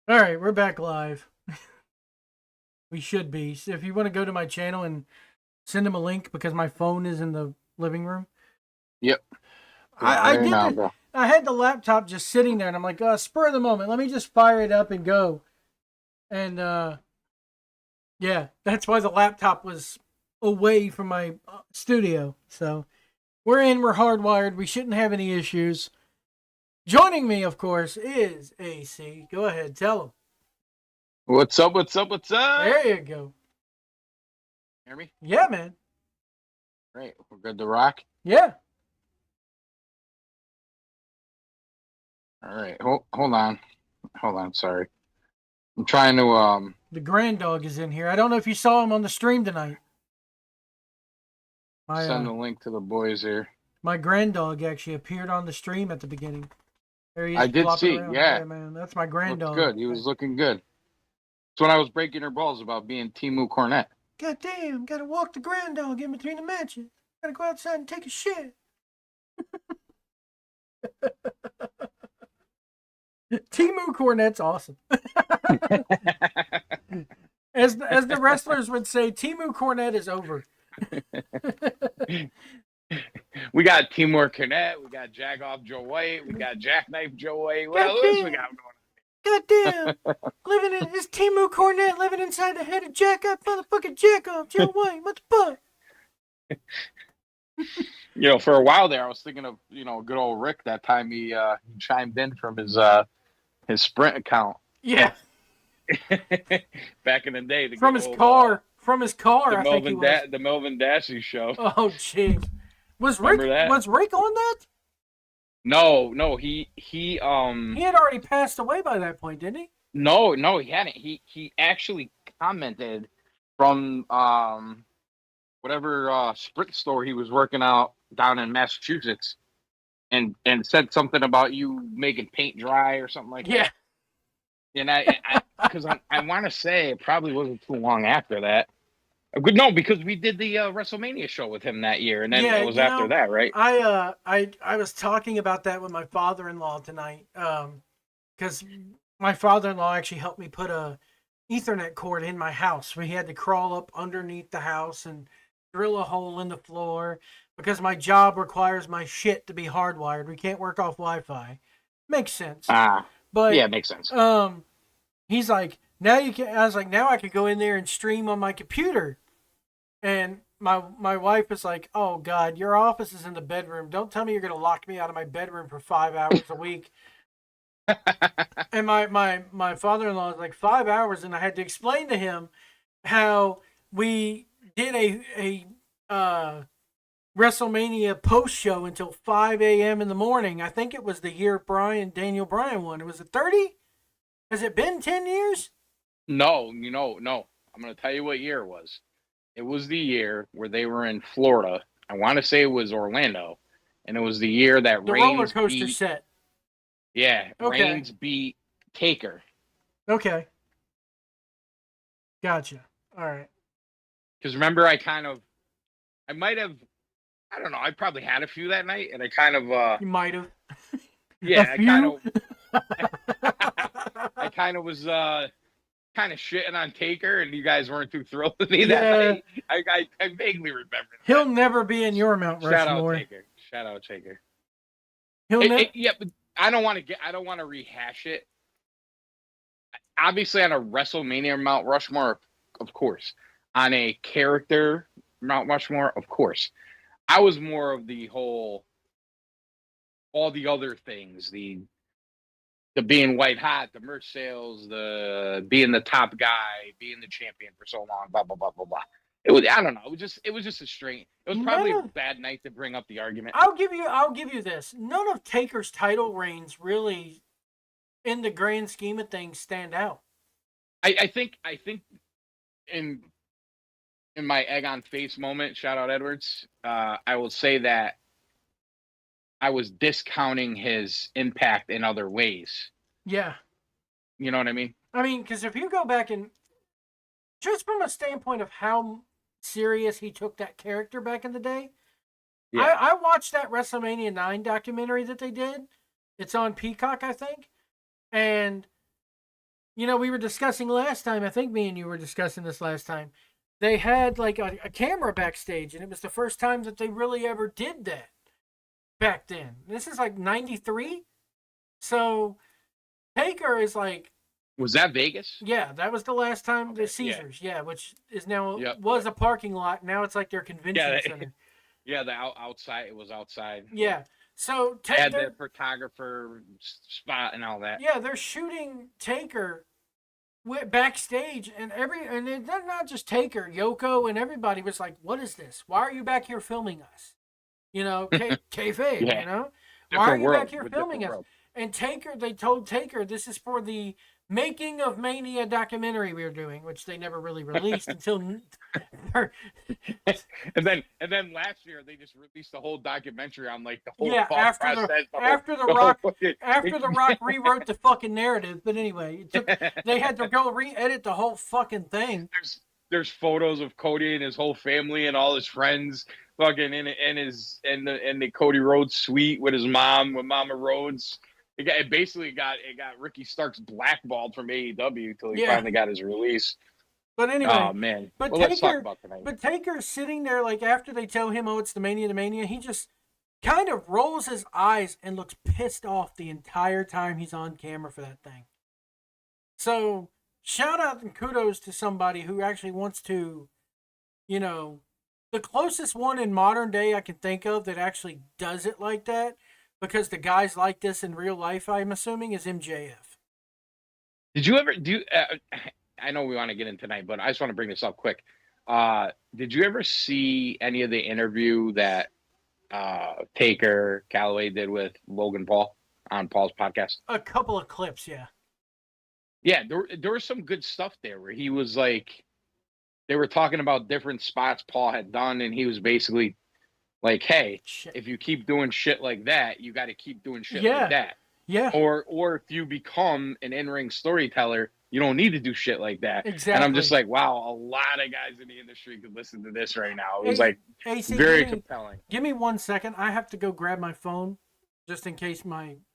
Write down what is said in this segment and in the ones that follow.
All right, we're back live. We should be. So if you want to go to my channel and send him a link because my phone is in the living room. Yep. Doing it I right did now, the. bro. I had the laptop just sitting there, and I'm like, spur of the moment. Let me just fire it up and go. And yeah, that's why the laptop was away from my studio. So we're in. We're hardwired. We shouldn't have any issues. Joining me, of course, is AC. Go ahead, tell him. What's up? What's up? What's up? There you go. Hear me? Yeah, man. Great. We're good to rock. Yeah. All right. Hold on. Hold on. Sorry. I'm trying to The grand dog is in here. I don't know if you saw him on the stream tonight. My send the link to the boys here. my grand dog actually appeared on the stream at the beginning. There he is I did flopping see. around. Yeah. Yeah, man, that's my grand Looked dog. good. He was looking good. That's when I was breaking her balls about being Timu Cornette. God damn, gotta walk the grand dog in between the matches. Gotta go outside and take a shit. Timu Cornette's awesome. As the wrestlers would say, Timu Cornette is over. We got Timur Cornette. We got Jagoff Joe White. We got Jackknife Joe White. What else we got going God damn. Is Timu Cornette living inside the head of Jack-Off motherfucking Jack-Off Joe White? What the fuck? on? For a while there, I was thinking of good old Rick. That time he chimed in from his Sprint account. Yeah. Back in the day, From his car. the I think he was. The Melvin Dassey show. Oh, jeez. Was Remember that? Rick on that? No, he He had already passed away by that point, didn't he? No, he hadn't. He actually commented from whatever Sprint store he was working out down in Massachusetts, and said something about you making paint dry or something like that. And because I want to say it probably wasn't too long after that. No, because we did the WrestleMania show with him that year, and then it was after that, right? I was talking about that with my father-in-law tonight, because my father-in-law actually helped me put a Ethernet cord in my house. We had to crawl up underneath the house and drill a hole in the floor because my job requires my shit to be hardwired. We can't work off Wi-Fi. Makes sense. But yeah, it makes sense. He's like, now you can. I was like, now I could go in there and stream on my computer. And my wife is like, oh God, your office is in the bedroom. Don't tell me you're gonna lock me out of my bedroom for 5 hours a week. And my father-in-law is like 5 hours, and I had to explain to him how we did a WrestleMania post show until 5 a.m. in the morning. I think it was the year Daniel Bryan won. Was it 30? Has it been 10 years? No. I'm going to tell you what year it was. It was the year where they were in Florida. I want to say it was Orlando. And it was the year that the Reigns roller coaster set. Yeah, okay. Reigns beat Taker. Okay. Gotcha. All right. Because remember, I might have, I don't know, I probably had a few that night, and I kind of... you might have. Yeah, I kind of was kind of shitting on Taker, and you guys weren't too thrilled with me that night. I vaguely remember that. He'll never be in your Mount Rushmore. Shout out Taker. Yeah, but I don't want to rehash it. Obviously, on a WrestleMania Mount Rushmore, of course. On a character Mount Rushmore, of course. I was more of the whole, all the other things, the being white hot, the merch sales, the being the top guy, being the champion for so long, blah blah blah blah blah. It was, I don't know. It was just a straight. It was probably a bad night to bring up the argument. I'll give you this. None of Taker's title reigns really, in the grand scheme of things, stand out. I think in my egg on face moment, shout out Edwards, I will say that I was discounting his impact in other ways. Yeah. You know what I mean? I mean, because if you go back and just from a standpoint of how serious he took that character back in the day, yeah. I watched that WrestleMania 9 documentary that they did. It's on Peacock, I think. And we were discussing last time, I think me and you were discussing this last time. They had like a camera backstage, and it was the first time that they really ever did that back then. This is like 93. So Taker is like, Was that Vegas? yeah, that was the last time the Okay, Caesars, yeah, which is now Yep. was a parking lot. Now it's like their convention Yeah, center. yeah. The outside. It was outside. Yeah. So They had the Taker, photographer spot and all that. yeah, they're shooting Taker backstage, and it's not just Taker, Yoko, and everybody was like, "What is this? Why are you back here filming us?" Kayfabe. Yeah. Why are Different you world. back here With filming different us? world. And Taker, they told Taker this is for the Making of Mania documentary we were doing, which they never really released until. and then last year they just released the whole documentary on like the whole Yeah, thought process. after the Rock rewrote the fucking narrative. But anyway, they had to go re-edit the whole fucking thing. There's photos of Cody and his whole family and all his friends fucking in the Cody Rhodes suite with his mom, with Mama Rhodes. It basically got Ricky Starks blackballed from AEW until he finally got his release. But anyway, oh man. But well, Taker, let's talk about tonight. But Taker's sitting there like after they tell him, "Oh, it's the Mania," he just kind of rolls his eyes and looks pissed off the entire time he's on camera for that thing. So shout out and kudos to somebody who actually wants to, the closest one in modern day I can think of that actually does it like that, because the guys like this in real life, I'm assuming, is MJF. Did you ever do? I know we want to get in tonight, but I just want to bring this up quick. Did you ever see any of the interview that Taker Calloway did with Logan Paul on Paul's podcast? A couple of clips, yeah. Yeah, there was some good stuff there where he was like, they were talking about different spots Paul had done, and he was basically like, "Hey, if you keep doing shit like that, you got to keep doing shit like that." Yeah. Or if you become an in-ring storyteller, you don't need to do shit like that. Exactly. And I'm just like, wow, a lot of guys in the industry could listen to this right now. It was like AC, very compelling. Give me 1 second. I have to go grab my phone just in case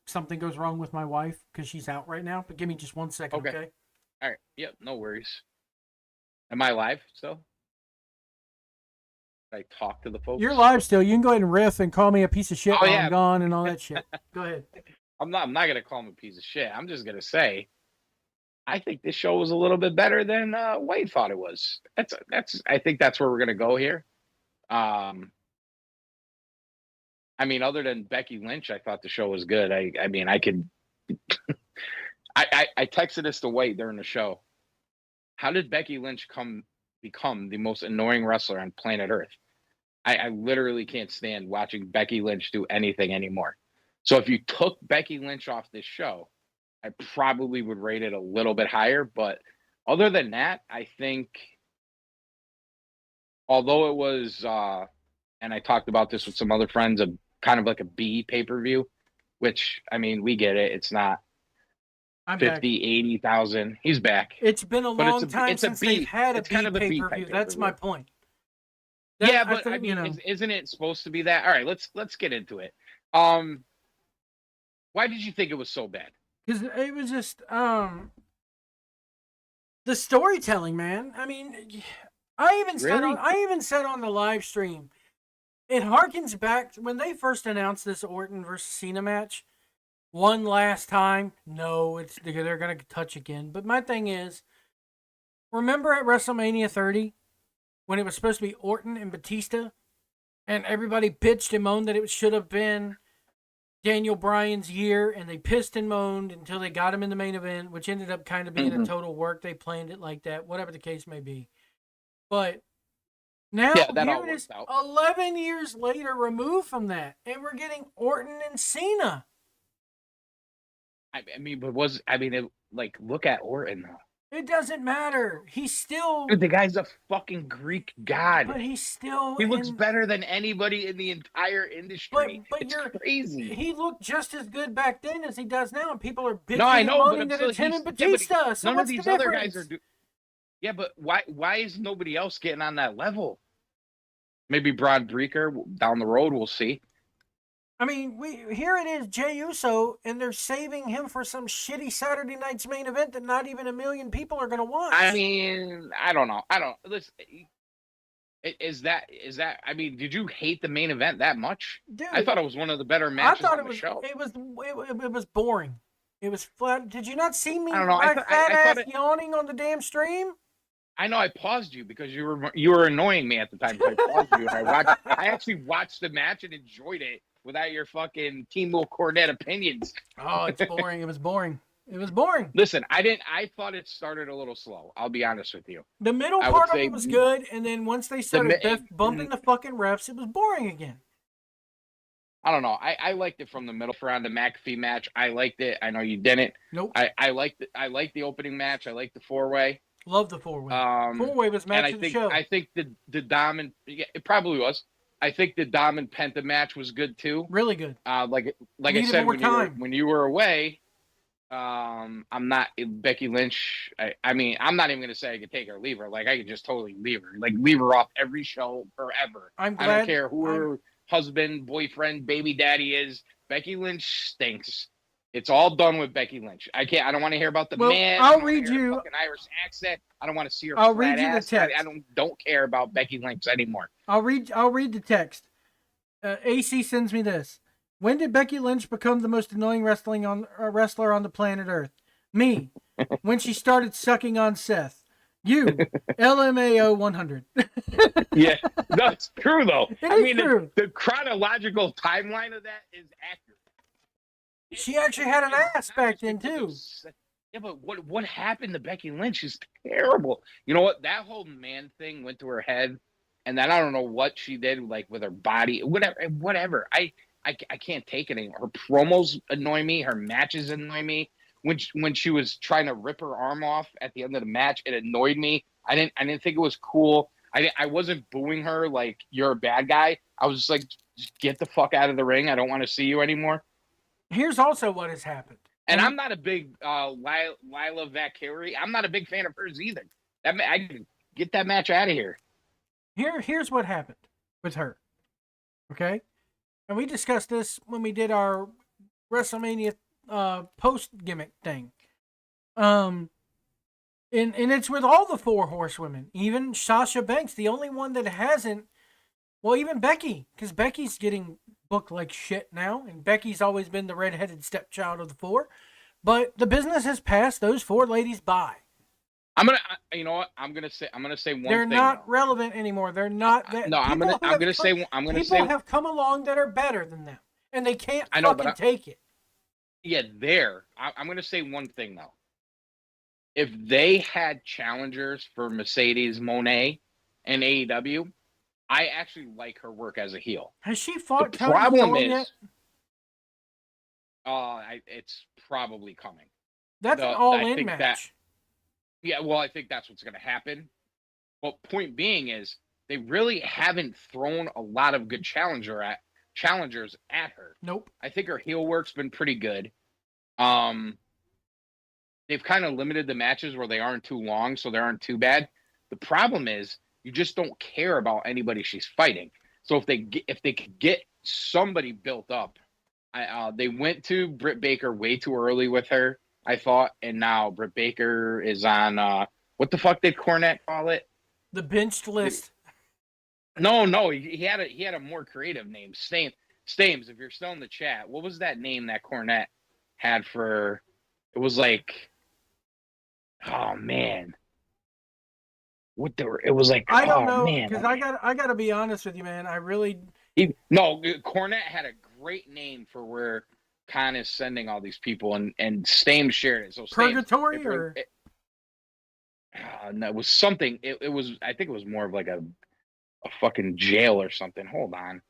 something goes wrong with my wife because she's out right now. But give me just 1 second, okay? All right. Yep, no worries. Am I live still? I talk to the folks. You're live still. You can go ahead and riff and call me a piece of shit while I'm gone and all that shit. Go ahead. I'm not gonna call him a piece of shit. I'm just gonna say I think this show was a little bit better than Wade thought it was. I think that's where we're gonna go here. I mean, other than Becky Lynch, I thought the show was good. I mean, I could. I texted this to Wade during the show. How did Becky Lynch become the most annoying wrestler on planet Earth? I literally can't stand watching Becky Lynch do anything anymore. So if you took Becky Lynch off this show, I probably would rate it a little bit higher. But other than that, I think, although it was, and I talked about this with some other friends, a kind of like a B pay-per-view, which, I mean, we get it. It's not 80,000. He's back. It's been a long time since they've had a B pay-per-view. That's my point. Yeah, but I mean, isn't it supposed to be that? All right, let's get into it. Why did you think it was so bad? Because it was just the storytelling, man. I mean, I even said on the live stream, it harkens back to when they first announced this Orton versus Cena match. One last time, no, they're gonna touch again. But my thing is, remember at WrestleMania 30 when it was supposed to be Orton and Batista, and everybody bitched and moaned that it should have been Daniel Bryan's year, and they pissed and moaned until they got him in the main event, which ended up kind of being a total work. They planned it like that, whatever the case may be. But now here it is, 11 years later, removed from that, and we're getting Orton and Cena. I mean, look at Orton though. It doesn't matter. He's still... Dude, the guy's a fucking Greek god. But he's still... He looks better than anybody in the entire industry. But it's crazy. He looked just as good back then as he does now, and people are bitching and moaning that it's him and Batista. So none what's of these the other difference? guys are... Yeah, but why is nobody else getting on that level? Maybe Braun Breaker down the road, we'll see. I mean, here it is, Jey Uso, and they're saving him for some shitty Saturday night's main event that not even 1 million people are going to watch. I mean, I don't know. Listen. Is that? I mean, did you hate the main event that much? Dude, I thought it was one of the better matches on the show. It was boring. It was flat. Did you not see me? I don't know. My fat ass yawning on the damn stream. I know I paused you because you were annoying me at the time. So I paused you and I actually watched the match and enjoyed it without your fucking Timo Cornette opinions. Oh, it's boring. It was boring. It was boring. Listen, I thought it started a little slow. I'll be honest with you. The middle part of it was good, and then once they started bumping the fucking refs, it was boring again. I don't know. I liked it from the middle around the McAfee match. I liked it. I know you didn't. Nope. I liked the opening match. I liked the 4-way. Love the 4-way. 4-way was match of the show. I think the Dom and it probably was. I think the Dom and Penta match was good too. Really good. Like I said when you were away. I'm not Becky Lynch. I mean, I'm not even going to say I could take her or leave her. Like, I could just totally leave her. Like, leave her off every show forever. I don't care who her husband, boyfriend, baby daddy is. Becky Lynch stinks. It's all done with Becky Lynch. I don't want to hear about the man. I'll read you fucking Irish accent. I don't want to see her. I'll read you the text. I don't care about Becky Lynch anymore. I'll read the text. AC sends me this. When did Becky Lynch become the most annoying wrestler on the planet Earth? Me. When she started sucking on Seth. You. LMAO 100. Yeah, that's true though. I mean, the chronological timeline of that is accurate. She actually had an ass back then too. Yeah, but what happened to Becky Lynch is terrible. You know what? That whole man thing went to her head, and then I don't know what she did, like with her body, whatever. I can't take it anymore. Her promos annoy me. Her matches annoy me. When she was trying to rip her arm off at the end of the match, it annoyed me. I didn't think it was cool. I wasn't booing her like you're a bad guy. I was just like, just get the fuck out of the ring. I don't want to see you anymore. Here's also what has happened. And I'm not a big Lila Valkyrie. I'm not a big fan of hers either. I can get that match out of here. Here's what happened with her. Okay? And we discussed this when we did our WrestleMania post gimmick thing. And it's with all the 4 horsewomen. Even Sasha Banks, the only one that hasn't. Well, even Becky, because Becky's getting booked like shit now, and Becky's always been the redheaded stepchild of the 4. But the business has passed those 4 ladies by. You know what? I'm gonna say one thing. They're not relevant anymore. They're not. People have come along that are better than them, and they can't take it. Yeah, I'm gonna say one thing though. If they had challengers for Mercedes Moné and AEW, I actually like her work as a heel. Has she fought? The problem is, it's probably coming. That's an all-in match. Yeah, well, I think that's what's going to happen. But point being is, they really haven't thrown a lot of good challengers at her. Nope. I think her heel work's been pretty good. They've kind of limited the matches where they aren't too long, so they aren't too bad. The problem is, you just don't care about anybody she's fighting. So if they could get somebody built up, they went to Britt Baker way too early with her, I thought, and now Britt Baker is on what the fuck did Cornette call it? The benched list. No, he had a more creative name. Stames, if you're still in the chat, what was that name that Cornette had for? It was like, oh man, it was like, I don't know, because I got to be honest with you, man. Cornette had a great name for where Khan is sending all these people, and Stames shared it. So Purgatory no, it was something. It was, I think it was more of like a fucking jail or something. Hold on,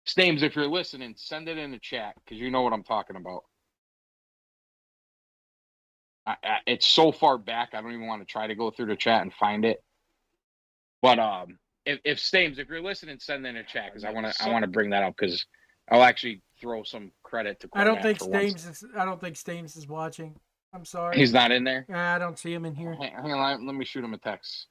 Stames, if you're listening, send it in the chat because you know what I'm talking about. It's so far back, I don't even want to try to go through the chat and find it. But if Stames, if you're listening, send it in the chat because I want to bring that up because I'll actually throw some credit to Cornette. I don't think Stames is watching. I'm sorry. He's not in there? I don't see him in here. Hang on, let me shoot him a text.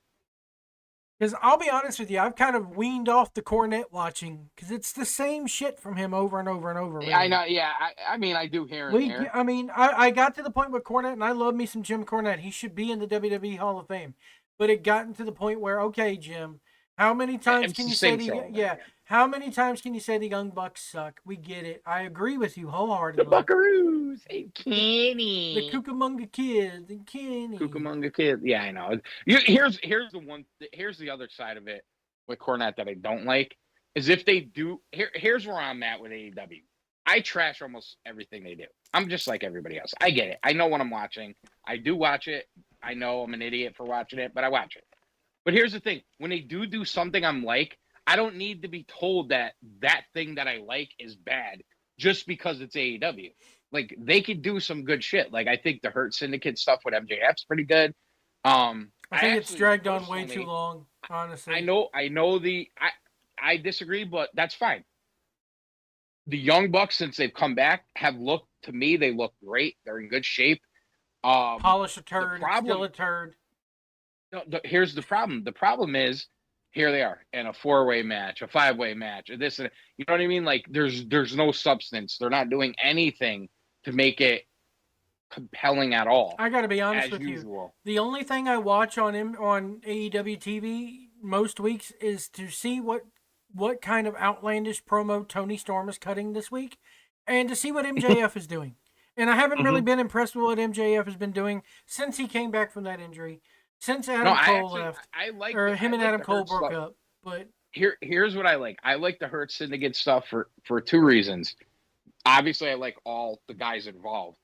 Because I'll be honest with you, I've kind of weaned off the Cornette watching because it's the same shit from him over and over and over. Really. I know. Yeah. I mean, I do here and there. I got to the point with Cornette, and I love me some Jim Cornette. He should be in the WWE Hall of Fame. But it gotten to the point where, okay, Jim, how many times It's can the you say same the show. yeah? How many times can you say the Young Bucks suck? We get it. I agree with you The wholeheartedly. Buckaroos. Hey, The Kenny. Cucamonga Kid and Kenny. Cucamonga Kid. Yeah, I know. Here's the other side of it with Cornette that I don't like is if they do. Here's where I'm at with AEW. I trash almost everything they do. I'm just like everybody else. I get it. I know what I'm watching. I do watch it. I know I'm an idiot for watching it, but I watch it. But here's the thing: when they do something I'm like, I don't need to be told that that thing that I like is bad just because it's AEW. Like they could do some good shit. Like I think the Hurt Syndicate stuff with MJF's pretty good. I think it's dragged on way too long. Honestly, I disagree, but that's fine. The Young Bucks, since they've come back, have looked to me. They look great. They're in good shape. Polish a turd, still a turd. No, here's the problem. The problem is here they are in a 4-way match, a 5-way match, or this and you know what I mean? Like there's no substance. They're not doing anything to make it compelling at all. I got to be honest with you. The only thing I watch on AEW TV most weeks is to see what kind of outlandish promo Tony Storm is cutting this week, and to see what MJF is doing. And I haven't really been impressed with what MJF has been doing since he came back from that injury. Since Adam Cole left, him and Adam Cole broke up. But here's what I like. I like the Hurt Syndicate stuff for two reasons. Obviously, I like all the guys involved,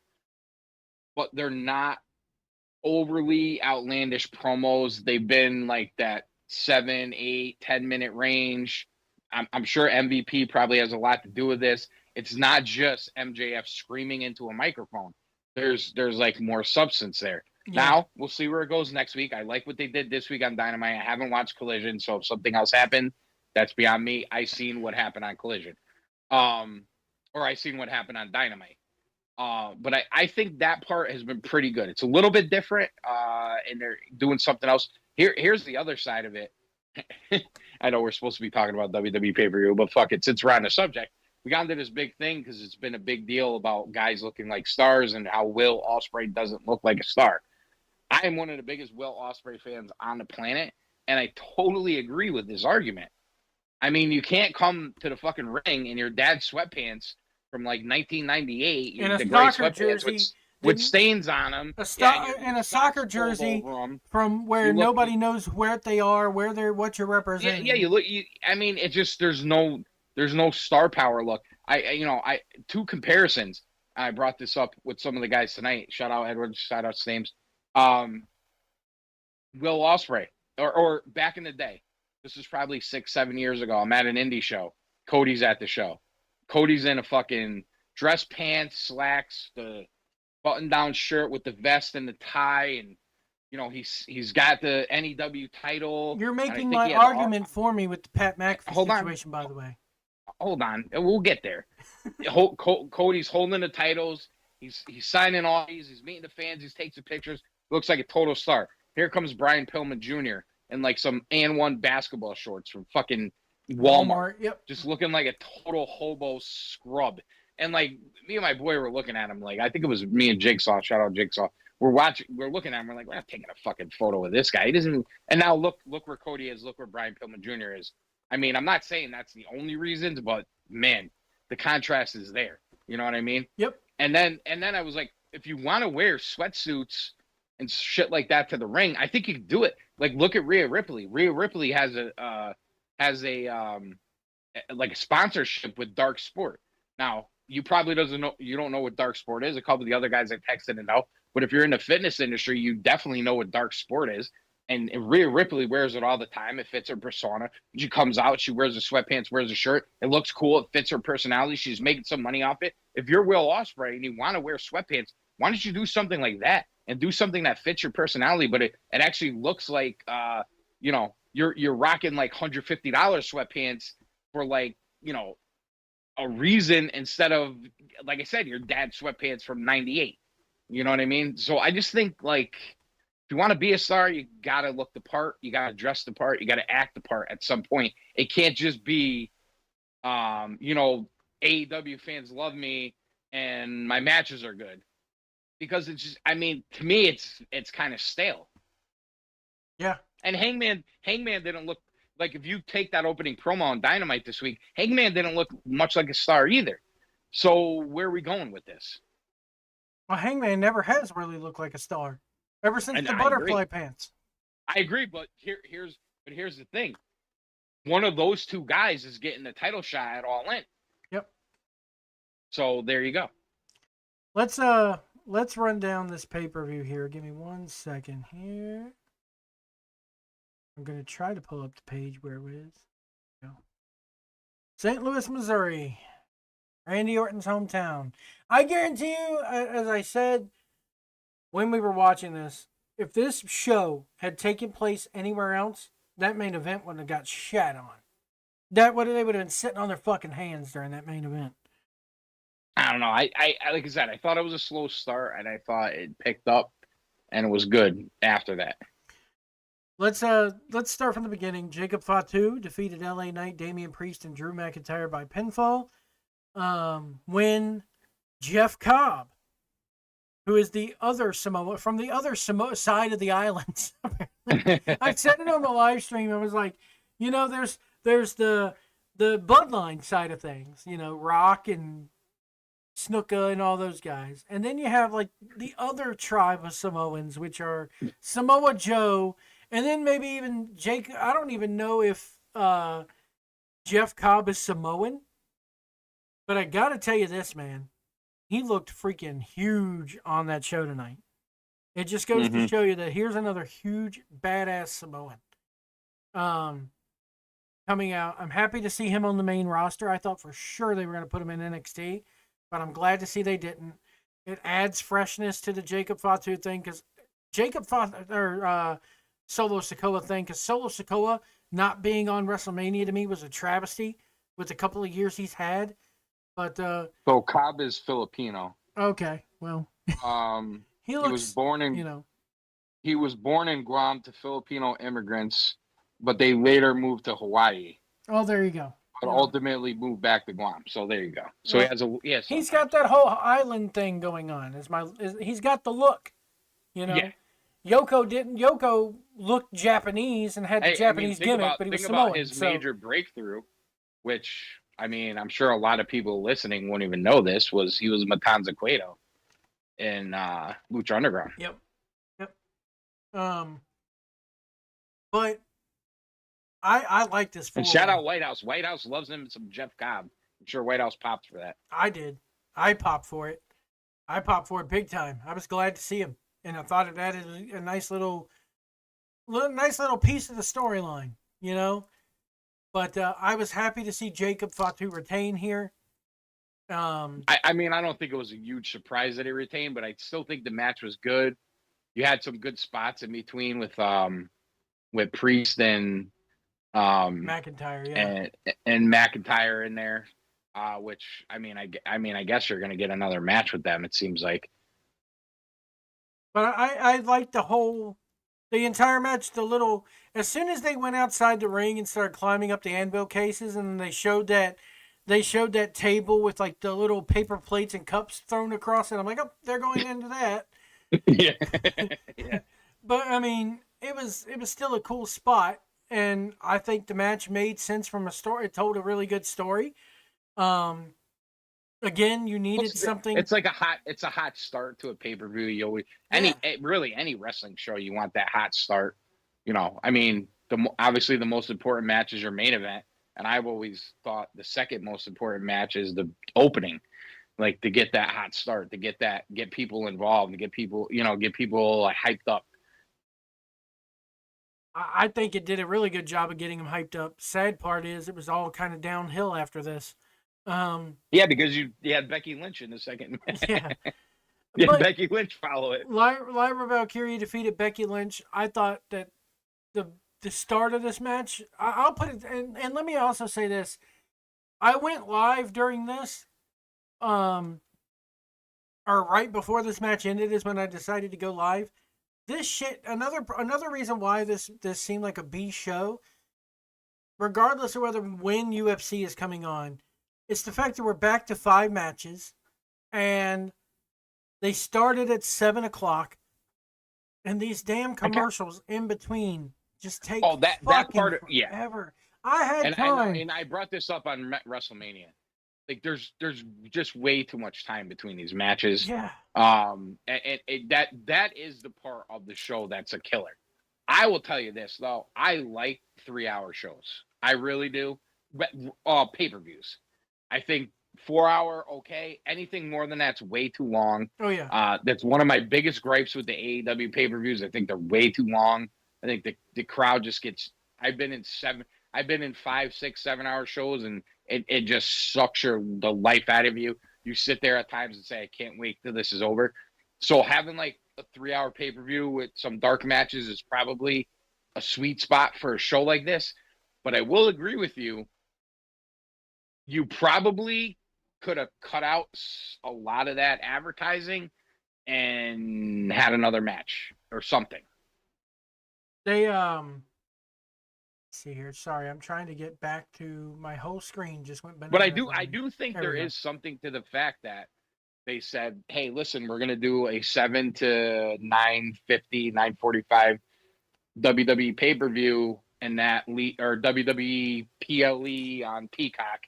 but they're not overly outlandish promos. They've been like that 7, 8, 10-minute range. I'm sure MVP probably has a lot to do with this. It's not just MJF screaming into a microphone. There's like more substance there. Yeah. Now, we'll see where it goes next week. I like what they did this week on Dynamite. I haven't watched Collision, so if something else happened, that's beyond me. I seen what happened on Collision. Or I seen what happened on Dynamite. But I think that part has been pretty good. It's a little bit different, and they're doing something else. Here's the other side of it. I know we're supposed to be talking about WWE pay-per-view, but fuck it. Since we're on the subject, we got into this big thing because it's been a big deal about guys looking like stars and how Will Ospreay doesn't look like a star. I am one of the biggest Will Ospreay fans on the planet, and I totally agree with this argument. I mean, you can't come to the fucking ring in your dad's sweatpants from like 1998, in a soccer jersey with stains on them, in a soccer jersey from where nobody knows where they are, what you're representing. Yeah, you look. I mean, it just there's no star power look. Two comparisons. I brought this up with some of the guys tonight. Shout out Edward. Shout out Stames. Will Ospreay, or back in the day, this is probably 6-7 years ago. I'm at an indie show. Cody's at the show. Cody's in a fucking dress pants, slacks, the button-down shirt with the vest and the tie, and he's got the NEW title. You're making my argument for me with the Pat McAfee situation, by the way. Hold on, we'll get there. Cody's holding the titles. He's signing off. He's meeting the fans. He takes the pictures. Looks like a total star. Here comes Brian Pillman Jr. in like some AN1 basketball shorts from fucking Walmart. Yep. Just looking like a total hobo scrub. And like me and my boy were looking at him like, I think it was me and Jigsaw. Shout out Jigsaw. We're looking at him. We're like, we're not taking a fucking photo of this guy. He doesn't. And now look where Cody is. Look where Brian Pillman Jr. is. I mean, I'm not saying that's the only reasons, but man, the contrast is there. You know what I mean? Yep. And then I was like, if you want to wear sweatsuits and shit like that to the ring, I think you can do it. Like, look at Rhea Ripley. Rhea Ripley has a like a sponsorship with Dark Sport. Now, you probably don't know what Dark Sport is. A couple of the other guys I texted and know. But if you're in the fitness industry, you definitely know what Dark Sport is. And Rhea Ripley wears it all the time. It fits her persona. She comes out, she wears the sweatpants, wears a shirt. It looks cool. It fits her personality. She's making some money off it. If you're Will Ospreay and you want to wear sweatpants, why don't you do something like that and do something that fits your personality, but it actually looks like you're rocking like $150 sweatpants for like, a reason instead of, like I said, your dad's sweatpants from 98. You know what I mean? So I just think like If you want to be a star, you got to look the part, you got to dress the part, you got to act the part at some point. It can't just be, AEW fans love me and my matches are good, because it's just, I mean, to me, it's kind of stale. Yeah. And Hangman didn't look like, if you take that opening promo on Dynamite this week, Hangman didn't look much like a star either. So where are we going with this? Well, Hangman never has really looked like a star ever since And the I butterfly agree. pants. I agree, but here's the thing. One of those two guys is getting the title shot at All In. Yep. So there you go. Let's run down this pay-per-view here. Give me 1 second here. I'm gonna try to pull up the page where it is. St. Louis, Missouri. Randy Orton's hometown. I guarantee you, as I said when we were watching this, if this show had taken place anywhere else, that main event wouldn't have got shat on. They would have been sitting on their fucking hands during that main event. I don't know. I like I said, I thought it was a slow start, and I thought it picked up, and it was good after that. Let's start from the beginning. Jacob Fatu defeated LA Knight, Damian Priest, and Drew McIntyre by pinfall. When Jeff Cobb, who is the other Samoa from the other Samoa side of the islands, I said it on the live stream. I was like, there's the bloodline side of things, Rock and Snuka and all those guys, and then you have like the other tribe of Samoans, which are Samoa Joe. And then maybe even Jake. I don't even know if Jeff Cobb is Samoan. But I got to tell you this, man. He looked freaking huge on that show tonight. It just goes to show you that here's another huge, badass Samoan coming out. I'm happy to see him on the main roster. I thought for sure they were going to put him in NXT. But I'm glad to see they didn't. It adds freshness to the Jacob Fatu thing. Because Jacob Fatu... Solo Sikoa thing, because Solo Sikoa not being on WrestleMania to me was a travesty with the couple of years he's had. But so Cobb is Filipino. Okay, well, he was born in he was born in Guam to Filipino immigrants, but they later moved to Hawaii. Oh, there you go. But ultimately moved back to Guam. So there you go. So well, he's got that whole island thing going on. He's got the look, Yeah. Yoko looked Japanese and had the Japanese gimmick, but he was Samoan. Think about his major breakthrough, which, I mean, I'm sure a lot of people listening won't even know this, he was Matanza Cueto in Lucha Underground. Yep. But I like this. And shout out White House. White House loves him some Jeff Cobb. I'm sure White House popped for that. I did. I popped for it. Big time. I was glad to see him. And I thought it added a nice little piece of the storyline, But I was happy to see Jacob Fatu retain here. I mean, I don't think it was a huge surprise that he retained, but I still think the match was good. You had some good spots in between with Priest and McIntyre, yeah, and McIntyre in there, which I guess you're going to get another match with them. It seems like. But I liked the entire match. As soon as they went outside the ring and started climbing up the anvil cases, and they showed that table with like the little paper plates and cups thrown across it. I'm like, oh, they're going into that. Yeah. But I mean, it was still a cool spot, and I think the match made sense from a story. It told a really good story. Again, you needed something. It's a hot start to a pay-per-view. You always any wrestling show, you want that hot start. I mean, obviously the most important match is your main event, and I've always thought the second most important match is the opening, like to get that hot start, to get people involved, to get people like, hyped up. I think it did a really good job of getting them hyped up. Sad part is it was all kind of downhill after this. Because you had Becky Lynch in the second match. Yeah. Becky Lynch follow it. Lyra Valkyria defeated Becky Lynch. I thought that the start of this match, I'll put it, and let me also say this. I went live during this, or right before this match ended is when I decided to go live. this shit. Another reason why this seemed like a B show, regardless of whether when UFC is coming on, it's the fact that we're back to 5 matches, and they started at 7 o'clock, and these damn commercials in between just take that part of, forever. I had time, and I brought this up on WrestleMania. Like there's just way too much time between these matches. Yeah. And that is the part of the show that's a killer. I will tell you this though, I like 3-hour shows. I really do. But pay-per-views. I think 4-hour okay. Anything more than that's way too long. Oh yeah. That's one of my biggest gripes with the AEW pay-per-views. I think they're way too long. I think the crowd just gets. I've been in 5, 6, 7-hour shows, and it just sucks the life out of you. You sit there at times and say, I can't wait till this is over. So having like a 3-hour pay-per-view with some dark matches is probably a sweet spot for a show like this. But I will agree with you. You probably could have cut out a lot of that advertising and had another match or something. They let's see here. Sorry, I'm trying to get back to my whole screen. Just went bananas. But I do think there is something to the fact that they said, hey, listen, we're going to do a 7 to 9:50, 9:45 WWE pay-per-view and that or WWE PLE on Peacock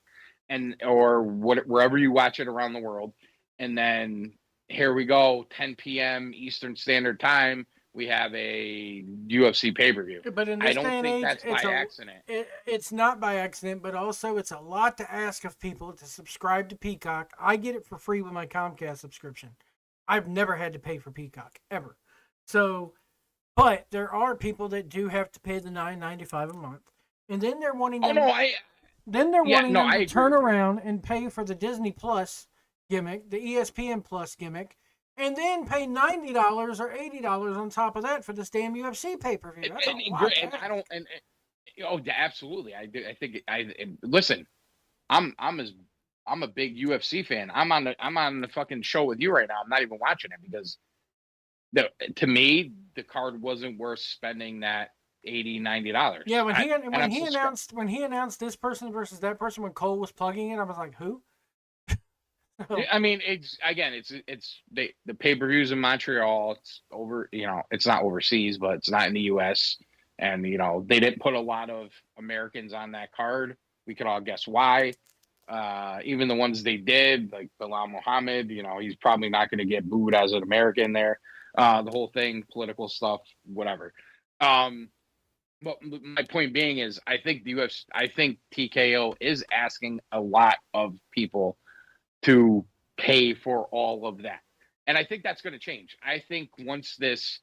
or wherever you watch it around the world. And then here we go, 10 p.m. Eastern Standard Time. We have a UFC pay-per-view. But in this I don't day and think age, that's by accident. It's not by accident, but also it's a lot to ask of people to subscribe to Peacock. I get it for free with my Comcast subscription. I've never had to pay for Peacock, ever. So, but there are people that do have to pay the $9.95 a month. And then they're wanting them, to turn around and pay for the Disney Plus gimmick, the ESPN Plus gimmick, and then pay $90 or $80 on top of that for this damn UFC pay-per-view. Absolutely. I do. I think listen. I'm a big UFC fan. I'm on the fucking show with you right now. I'm not even watching it because to me the card wasn't worth spending that $80-$90. Yeah, when he announced this person versus that person when Cole was plugging it, I was like, who? I mean, it's the pay-per-views in Montreal. It's over, it's not overseas, but it's not in the U.S. And they didn't put a lot of Americans on that card. We could all guess why. Even the ones they did, like Bilal Muhammad, he's probably not going to get booed as an American there. The whole thing, political stuff, whatever. But my point being is, I think TKO is asking a lot of people to pay for all of that. And I think that's going to change. I think once this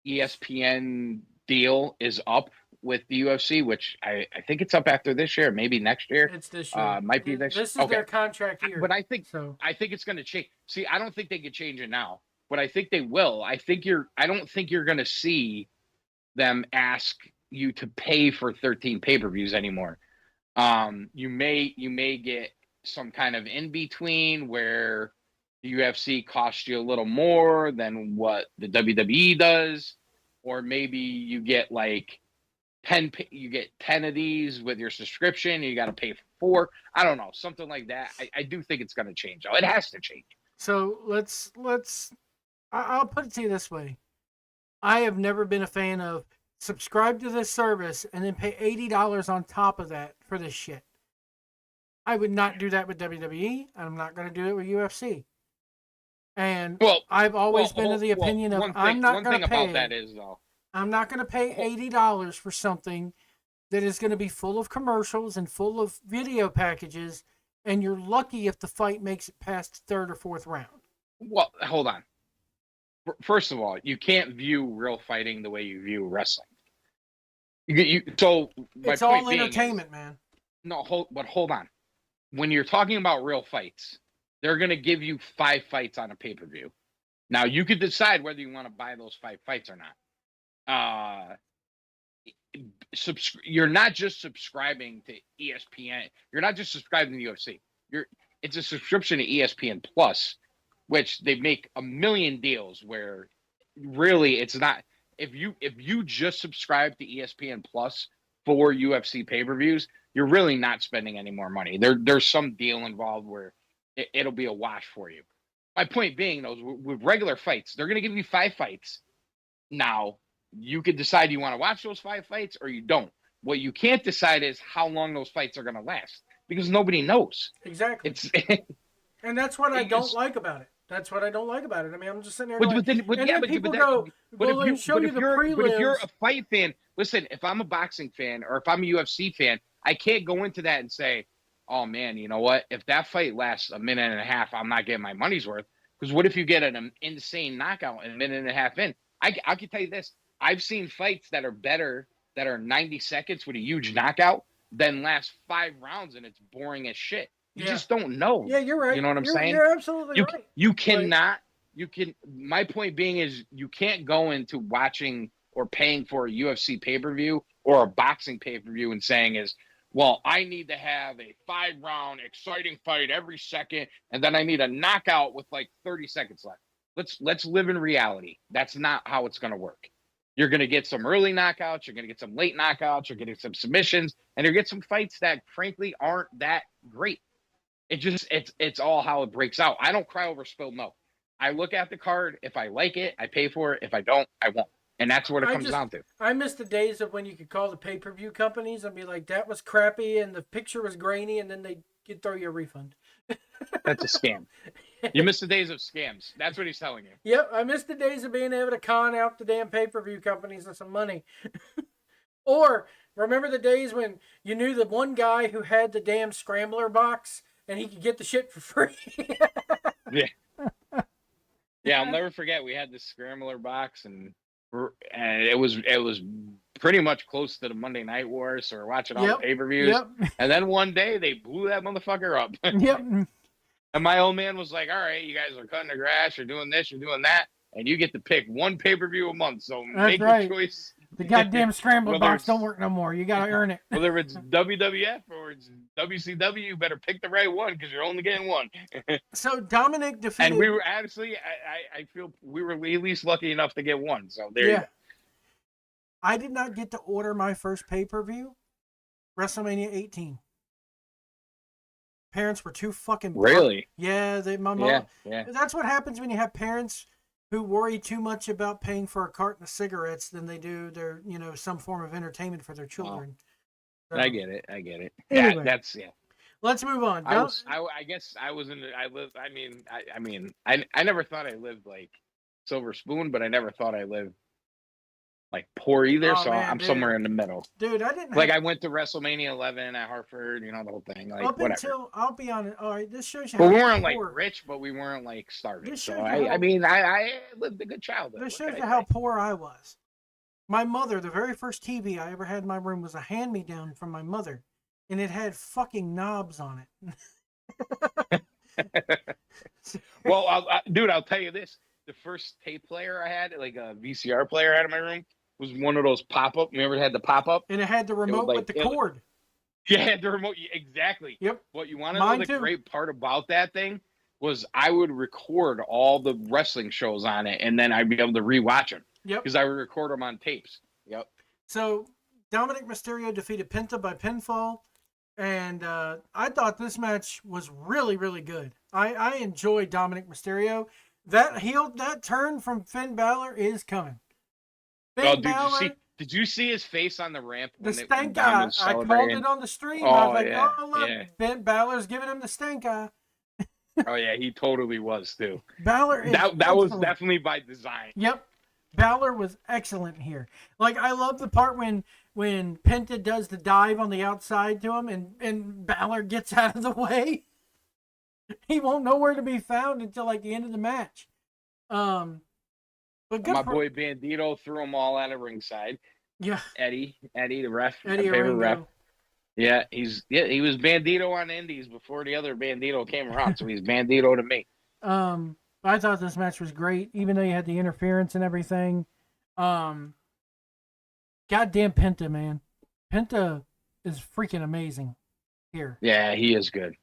ESPN deal is up with the UFC, which I think it's up after this year, maybe next year. It's this year. Might be this year. This is their contract year. But I think it's going to change. See, I don't think they could change it now, but I think they will. I don't think you're going to see them ask you to pay for 13 pay-per-views anymore. You may get some kind of in between where the UFC costs you a little more than what the WWE does, or maybe you get like 10 of these with your subscription. You got to pay for 4. I don't know, something like that. I do think it's going to change. Though. It has to change. So I'll put it to you this way: I have never been a fan of subscribe to this service and then pay $80 on top of that for this shit. I would not do that with WWE, and I'm not going to do it with UFC. And I've always been of the opinion of I'm not going to pay. About that is though, I'm not going to pay $80 for something that is going to be full of commercials and full of video packages, and you're lucky if the fight makes it past the 3rd or 4th round. Well, hold on. First of all, you can't view real fighting the way you view wrestling. It's all entertainment, man. No, hold on. When you're talking about real fights, they're going to give you 5 fights on a pay-per-view. Now, you could decide whether you want to buy those 5 fights or not. You're not just subscribing to ESPN. You're not just subscribing to the UFC. It's a subscription to ESPN Plus, which they make a million deals where really it's not. if you just subscribe to ESPN Plus for UFC pay-per-views, you're really not spending any more money. There's some deal involved where it'll be a wash for you. My point being, though, with regular fights, they're going to give you 5 fights. Now, you could decide you want to watch those 5 fights or you don't. What you can't decide is how long those fights are going to last because nobody knows. Exactly. And that's what I don't like about it. That's what I don't like about it. I mean, I'm just sitting there going, people go, well, they show you the prelims. But if you're a fight fan, listen, if I'm a boxing fan or if I'm a UFC fan, I can't go into that and say, oh, man, you know what? If that fight lasts a minute and a half, I'm not getting my money's worth. Because what if you get an insane knockout in a minute and a half in? I can tell you this. I've seen fights that are better, that are 90 seconds with a huge knockout, than last 5 rounds, and it's boring as shit. You just don't know. Yeah, you're right. You know what I'm saying? You're absolutely right. You cannot. My point being is you can't go into watching or paying for a UFC pay-per-view or a boxing pay-per-view and saying is, well, I need to have a 5-round exciting fight every second, and then I need a knockout with like 30 seconds left. Let's live in reality. That's not how it's going to work. You're going to get some early knockouts. You're going to get some late knockouts. You're getting some submissions, and you're going to get some fights that, frankly, aren't that great. It's all how it breaks out. I don't cry over spilled milk. I look at the card. If I like it, I pay for it. If I don't, I won't. And that's what it comes down to. I miss the days of when you could call the pay-per-view companies and be like, that was crappy and the picture was grainy, and then they could throw you a refund. That's a scam. You miss the days of scams. That's what he's telling you. Yep, I miss the days of being able to con out the damn pay-per-view companies and some money. Or remember the days when you knew the one guy who had the damn scrambler box and he could get the shit for free? Yeah. Yeah, I'll never forget. We had this scrambler box, and it was pretty much close to the Monday Night Wars, so we're watching all the pay-per-views. Yep. And then one day they blew that motherfucker up. Yep. And my old man was like, all right, you guys are cutting the grass, you're doing this, you're doing that, and you get to pick one pay-per-view a month, so make your choice. The goddamn scrambler box don't work no more. You got to earn it. Whether it's WWF or it's WCW, you better pick the right one because you're only getting one. So Dominic defeated... And we were actually, I feel we were at least lucky enough to get one, so there you go. I did not get to order my first pay-per-view, WrestleMania 18. Parents were too fucking... Really? Yeah, my mom... Yeah. That's what happens when you have parents who worry too much about paying for a carton of cigarettes than they do their, some form of entertainment for their children. Oh, so, I get it. Anyway, yeah. Let's move on. I guess I was in. I never thought I lived like silver spoon, but I never thought I lived like poor either. So man, I'm somewhere in the middle. Dude, I didn't. I went to WrestleMania 11 at Hartford. The whole thing. Like whatever. I'll be honest. All right, this shows you. But we weren't like rich, but we weren't like starving. So I lived a good childhood. This shows you how poor I was. My mother, the very first TV I ever had in my room was a hand-me-down from my mother, and it had fucking knobs on it. Well, I'll tell you this: the first tape player I had, like a VCR player, I had in my room, was one of those pop-up. You ever had the pop-up? And it had the remote with the cord. Yeah, it had the remote. Exactly. Yep. What you want to know the great part about that thing was I would record all the wrestling shows on it, and then I'd be able to rewatch them. Yep. Because I would record them on tapes. Yep. So Dominic Mysterio defeated Penta by pinfall, and I thought this match was really, really good. I enjoyed Dominic Mysterio. That turn from Finn Balor is coming. Did you see his face on the ramp? The stank eye. I called it on the stream. I was like, look, Ben Balor's giving him the stank eye. Oh, yeah, he totally was, too. Balor is that was definitely by design. Yep. Balor was excellent here. Like, I love the part when Penta does the dive on the outside to him and Balor gets out of the way. He won't know where to be found until, like, the end of the match. But my boy Bandito threw them all out of ringside. Yeah. Eddie, the ref, my favorite ref. Yeah, he was Bandito on Indies before the other Bandito came around, so he's Bandito to me. I thought this match was great, even though you had the interference and everything. Goddamn Penta, man. Penta is freaking amazing here. Yeah, he is good.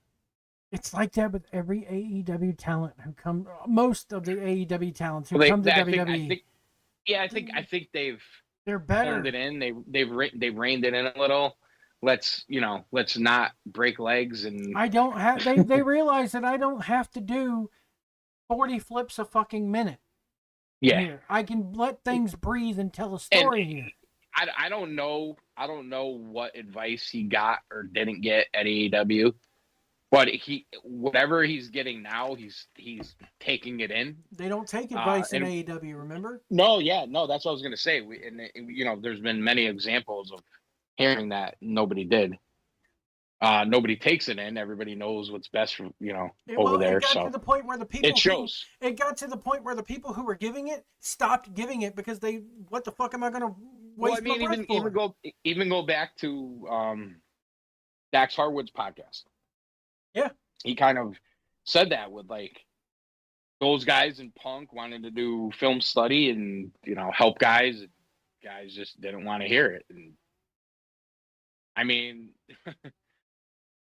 It's like that with every AEW talent who come. Most of the AEW talents who come to WWE. Yeah, I think they've they're better. honed it in. They've reined it in a little. Let's not break legs and I don't have. They realize that I don't have to do 40 flips a fucking minute. yeah. Here, I can let things breathe and tell a And story here. I don't know what advice he got or didn't get at AEW, but whatever he's getting now, he's taking it in. They don't take advice in and AEW, remember? no, that's what I was gonna say. There's been many examples of hearing that nobody did. Nobody takes it in. Everybody knows what's best for over there. It got So to the point where the people it shows. It got to the point where the people who were giving it stopped giving it because what the fuck am I going to waste my breath for? even go back to Dax Harwood's podcast. Yeah, he kind of said that with like those guys in Punk wanted to do film study and help guys. Guys just didn't want to hear it. And I mean.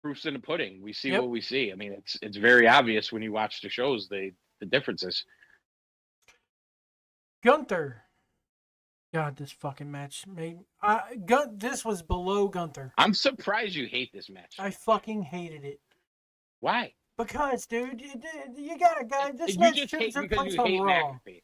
Proof's in the pudding. We see what we see. I mean, it's very obvious when you watch the shows the differences. Gunther. God, this fucking match made this was below Gunther. I'm surprised you hate this match. I fucking hated it. Why? Because, dude, you got a guy. This you match just should hate have because been you hate Raw. McAfee.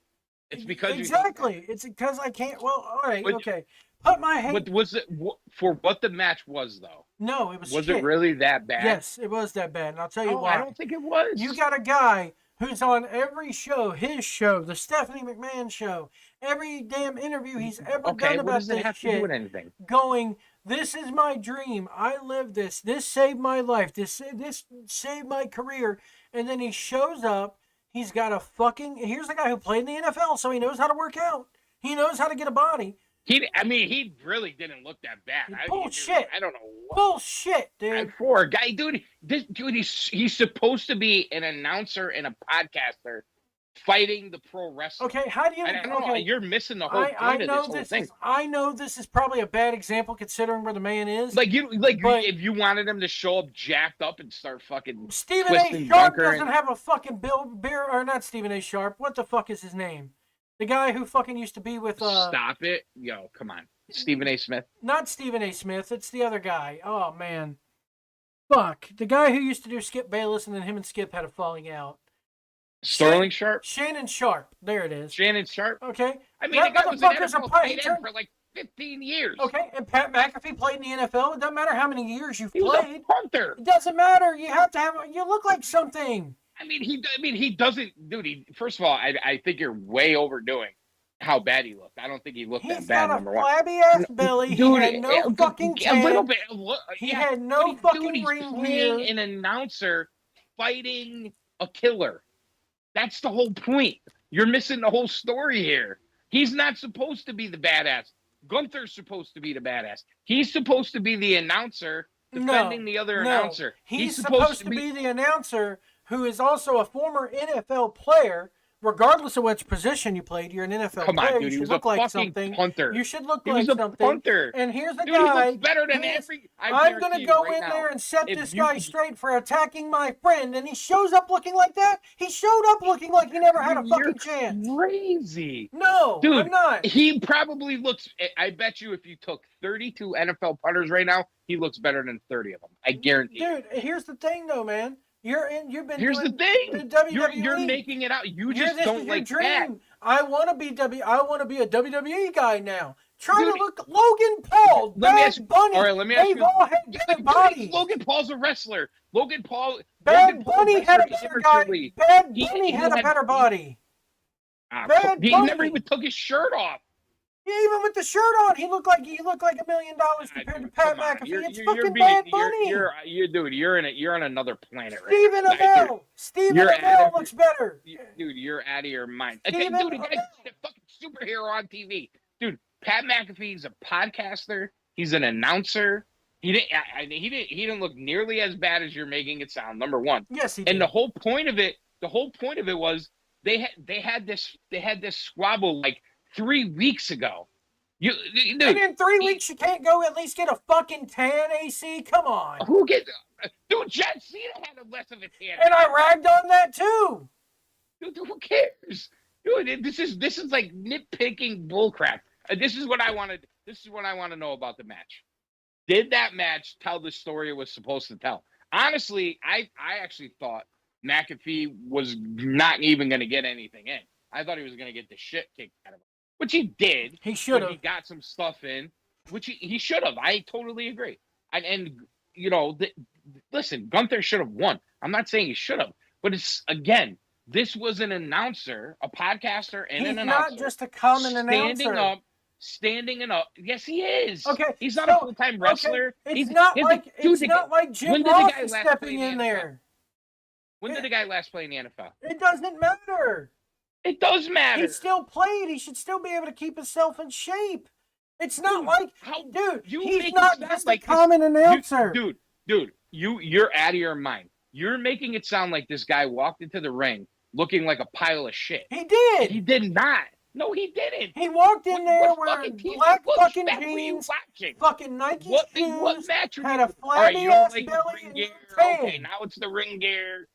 It's because exactly. It's because I can't. Well, all right, okay. Put my hate. But was it for what the match was though? No, it was. Was shit. it really that bad? Yes, it was that bad, and I'll tell you why. I don't think it was. You got a guy who's on every show, his show, the Stephanie McMahon show, every damn interview he's ever done about this shit. To do with anything? Going, this is my dream. I live this. This saved my life. This saved my career. And then he shows up. He's got a fucking. Here's a guy who played in the NFL, so he knows how to work out. He knows how to get a body. He really didn't look that bad. Bullshit. I don't know. Bullshit, dude. For a guy, dude, he's supposed to be an announcer and a podcaster fighting the pro wrestler. Okay, how do you? I don't know. You're missing the whole point of this whole thing. I know this is probably a bad example considering where the man is. If you wanted him to show up jacked up and start fucking Stephen A. Sharp doesn't have a fucking beer, or not Stephen A. Sharp. What the fuck is his name? The guy who fucking used to be with. Stop it, yo! Come on, Stephen A. Smith. Not Stephen A. Smith. It's the other guy. Oh man, fuck! The guy who used to do Skip Bayless, and then him and Skip had a falling out. Sterling Sharp. Shannon Sharp. There it is. Shannon Sharp. Okay. I mean, that guy was an NFL tight end for like 15 years. Okay, and Pat McAfee played in the NFL. It doesn't matter how many years you've played. He was a punter. It doesn't matter. You have to have. You look like something. I mean, he doesn't, dude. First of all, I think you're way overdoing how bad he looked. I don't think he looked that bad. Number one, he's got a flabby ass belly. Dude, he had no fucking tan. A little bit. He had no fucking he's ring playing here. An announcer fighting a killer. That's the whole point. You're missing the whole story here. He's not supposed to be the badass. Gunther's supposed to be the badass. He's supposed to be the announcer defending the other announcer. He's supposed to be the announcer who is also a former NFL player. Regardless of which position you played, you're an NFL player. Dude, you should look like something. Punter. You should look he like was a something. Punter. And here's the dude, guy. He looks better than every. I'm going to go in there and set this guy straight for attacking my friend, and he shows up looking like that. He showed up looking like he never had a fucking chance. Crazy. No, dude, I'm not. He probably looks. I bet you, if you took 32 NFL punters right now, he looks better than 30 of them. I guarantee. Dude, here's the thing, though, man. You've been. Here's the thing. The WWE. You're making it out. You just don't like that. I want to be a WWE guy now. Try to look Logan Paul. Bad Bunny. All right, let me ask you. They've all had better bodies. Logan Paul's a wrestler. Bad Bunny had a better guy. Bad Bunny had a better body. He never even took his shirt off. Yeah, even with the shirt on, he looked like $1 million compared to Pat McAfee. It's fucking Bad Bunny. You're on another planet right now. Stephen Amell looks better. Dude, you're out of your mind. Dude, the guy's a fucking superhero on TV. Dude, Pat McAfee's a podcaster. He's an announcer. He didn't look nearly as bad as you're making it sound. Number one. Yes, he did. And the whole point of it was they had this squabble like 3 weeks ago. Dude, and in 3 weeks you can't go at least get a fucking tan, AC? Come on. Dude, John Cena had less of a tan. And I ragged on that too. Dude, who cares? Dude, this is like nitpicking bullcrap. This is what I wanted. This is what I want to know about the match. Did that match tell the story it was supposed to tell? Honestly, I actually thought McAfee was not even going to get anything in. I thought he was going to get the shit kicked out of him, which he did. He should have. He got some stuff in, which he should have. I totally agree. And you know, listen, Gunther should have won. I'm not saying he should have, but it's again, this was an announcer, a podcaster, and He's an announcer. not just a common announcer. Standing up. Yes, he is. Okay, he's not a full-time wrestler. Okay. It's not like Jim Ross is stepping in there. When did the guy last play in the NFL? It doesn't matter. It does matter. He still played. He should still be able to keep himself in shape. It's not he's not just a common announcer. Dude, you're out of your mind. You're making it sound like this guy walked into the ring looking like a pile of shit. He did. He did not. No, he didn't. He walked in there wearing black fucking jeans, fucking Nike shoes, what match had a flabby ass belly and tan. Okay, now it's the ring gear.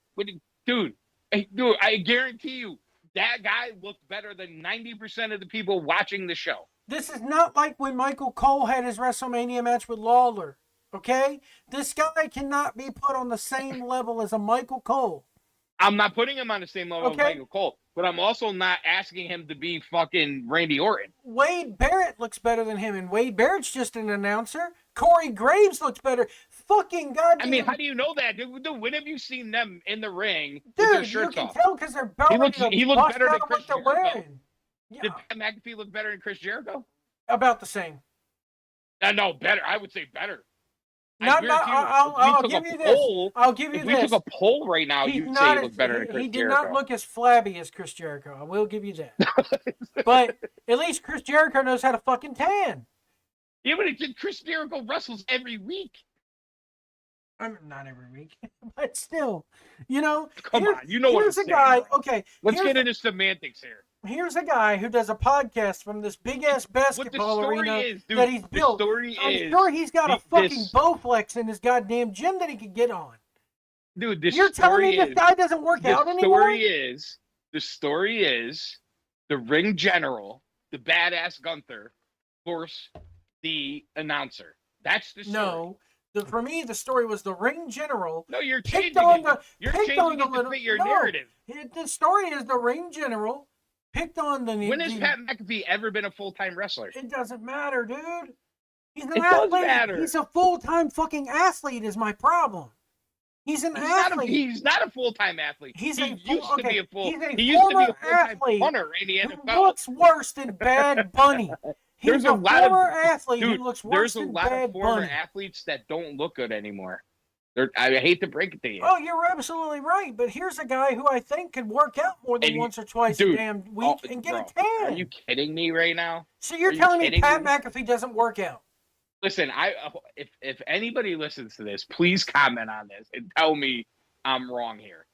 Dude, I guarantee you, that guy looked better than 90% of the people watching the show. This is not like when Michael Cole had his WrestleMania match with Lawler, okay? This guy cannot be put on the same level as a Michael Cole. I'm not putting him on the same level as Michael Cole, but I'm also not asking him to be fucking Randy Orton. Wade Barrett looks better than him, and Wade Barrett's just an announcer. Corey Graves looks better. Fucking goddamn. I mean, how do you know that? Dude, when have you seen them in the ring with Dude, their shirts you can off? tell because they're belly. He looks better than Chris Jericho. Yeah. Did Pat McAfee look better than Chris Jericho? About the same. No, better. I would say better. I'll give you this. If we took a poll right now, you'd say he looked better than Chris Jericho. He did not look as flabby as Chris Jericho. I will give you that. But at least Chris Jericho knows how to fucking tan. Yeah, but Chris Jericho wrestles every week. Not every week, but still, you know. Come on, you know what I'm saying. Here's a guy. Okay, let's get into semantics here. Here's a guy who does a podcast from this big ass basketball arena that he's built. I'm sure he's got a fucking Bowflex in his goddamn gym that he could get on. Dude, you're telling me this guy doesn't work out anymore? The story is the ring general, the badass Gunther, force the announcer. That's the story. No. For me, the story was the ring general. No, you're changing it. You're changing it to fit your narrative. The story is the ring general picked on the. When has Pat McAfee ever been a full-time wrestler? It doesn't matter, dude. He's an athlete. Does matter. He's a full-time fucking athlete. Is my problem. He's an athlete. He's not a full-time athlete. He used to be a full-time punter in the NFL. Who looks worse than Bad Bunny? He's a former athlete who looks worse than Bad Bunny. There's a lot of former athletes that don't look good anymore. I hate to break it to you. Oh, you're absolutely right. But here's a guy who I think could work out more than once or twice a damn week and get a tan. Are you kidding me right now? So you're telling me Pat McAfee doesn't work out? Listen, if anybody listens to this, please comment on this and tell me I'm wrong here.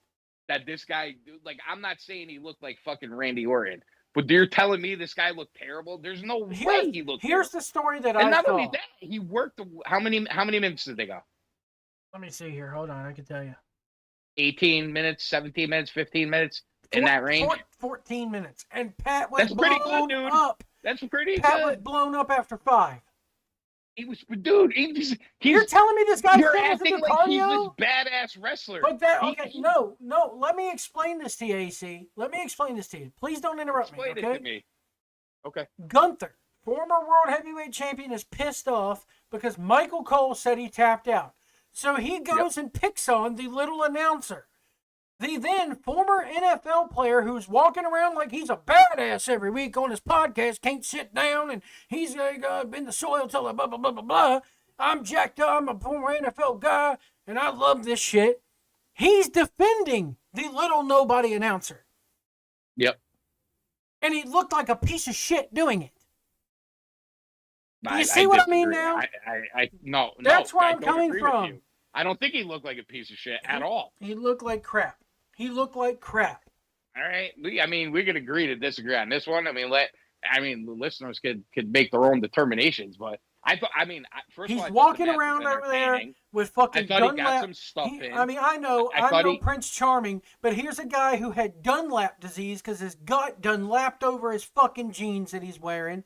That this guy, like, I'm not saying he looked like fucking Randy Orton. But you're telling me this guy looked terrible? There's no way he looked terrible. Here's the story that I saw. And not only that, he worked. How many minutes did they go? Let me see here. Hold on. I can tell you. 18 minutes, 17 minutes, 15 minutes in that range? 14 minutes. And Pat was blown pretty good, dude. Up. That's pretty good. Pat was blown up after 5. He was, dude. You're telling me this guy you're acting like he's this badass wrestler. But no. Let me explain this to you, AC. Let me explain this to you. Please don't interrupt me. Okay. Explain it to me. Okay. Gunther, former world heavyweight champion, is pissed off because Michael Cole said he tapped out. So he goes and picks on the little announcer. The then former NFL player who's walking around like he's a badass every week on his podcast, can't sit down, and he's in the soil till blah, blah, blah, blah, blah. I'm jacked up, I'm a former NFL guy, and I love this shit. He's defending the little nobody announcer. Yep. And he looked like a piece of shit doing it. Do you see what I mean now? No. That's where I'm coming from. I don't think he looked like a piece of shit at all. He looked like crap. All right. I mean, we could agree to disagree on this one. I mean, the listeners could make their own determinations, but First He's of all, I thought the walking match was around over there entertaining. with I fucking thought he got Dunlap. some stuff in. I mean, I know thought Prince Charming, but here's a guy who had Dunlap disease because his gut Dunlapped over his fucking jeans that he's wearing,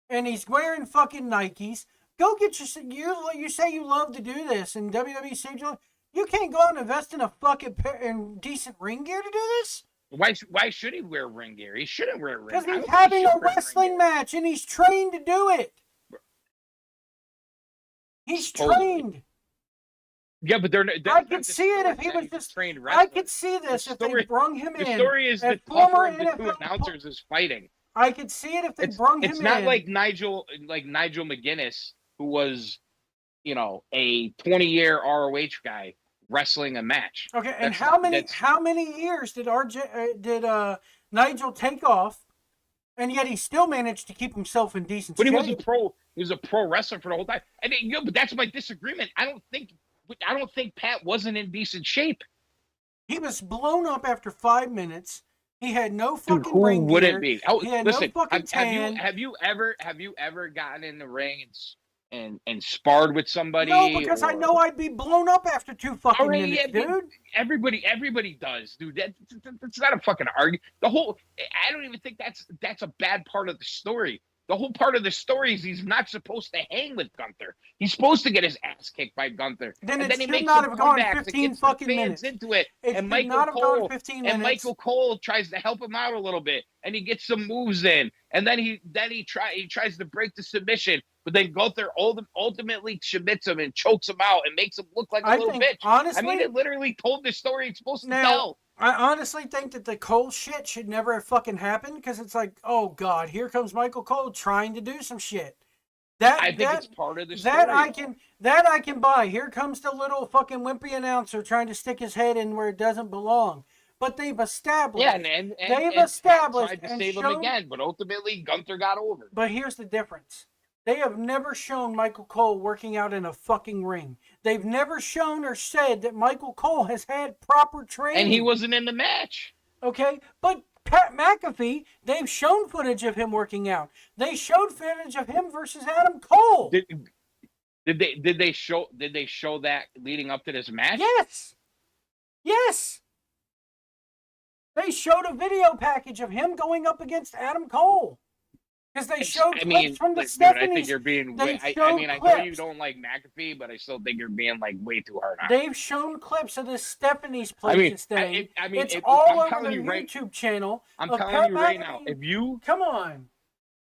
and he's wearing fucking Nikes. Go get you say you love to do this, and WWE saved you. You can't go out and invest in a fucking in decent ring gear to do this. Why should he wear ring gear? He shouldn't wear ring. Because he's having a wrestling match and he's trained to do it. He's trained. Yeah, but I could see it if he was just trained wrestler. I could see this if they brung him in. The story is the former of the two announcers is fighting. I could see it if they brung him in. It's not like Nigel McGuinness, who was, a 20-year ROH guy wrestling a match. Okay, and how many years did Nigel take off, and yet he still managed to keep himself in decent shape? But he was a pro wrestler for the whole time. And but that's my disagreement. I don't think Pat wasn't in decent shape. He was blown up after 5 minutes. He had no fucking ring gear. Wouldn't be? He had no fucking tan. Have you ever gotten in the ring and sparred with somebody? No, because I know I'd be blown up after 2 fucking minutes, dude. Everybody does, dude. That's not a fucking argument. I don't even think that's a bad part of the story. The whole part of the story is he's not supposed to hang with Gunther. He's supposed to get his ass kicked by Gunther. Then and it he should makes not have gone comebacks 15 fucking minutes. Into it. And Michael Cole tries to help him out a little bit, and he gets some moves in, and then he tries to break the submission, but then Gunther ultimately submits him and chokes him out and makes him look like a little bitch. Honestly, it literally told the story it's supposed to tell. I honestly think that the Cole shit should never have fucking happened because it's like, oh God, here comes Michael Cole trying to do some shit. I think it's part of the story. That I can buy. Here comes the little fucking wimpy announcer trying to stick his head in where it doesn't belong. But they've established. Yeah, and established tried to save him again, but ultimately Gunther got over. But here's the difference. They have never shown Michael Cole working out in a fucking ring. They've never shown or said that Michael Cole has had proper training. And he wasn't in the match. Okay, but Pat McAfee, they've shown footage of him working out. They showed footage of him versus Adam Cole. Did they show that leading up to this match? Yes. They showed a video package of him going up against Adam Cole. Because they showed clips from the Stephanie's. I think you're being I know you don't like McAfee, but I still think you're being way too hard on him. They've shown clips of this Stephanie's place to stay. It's all over the YouTube channel. I'm telling you right now, come on,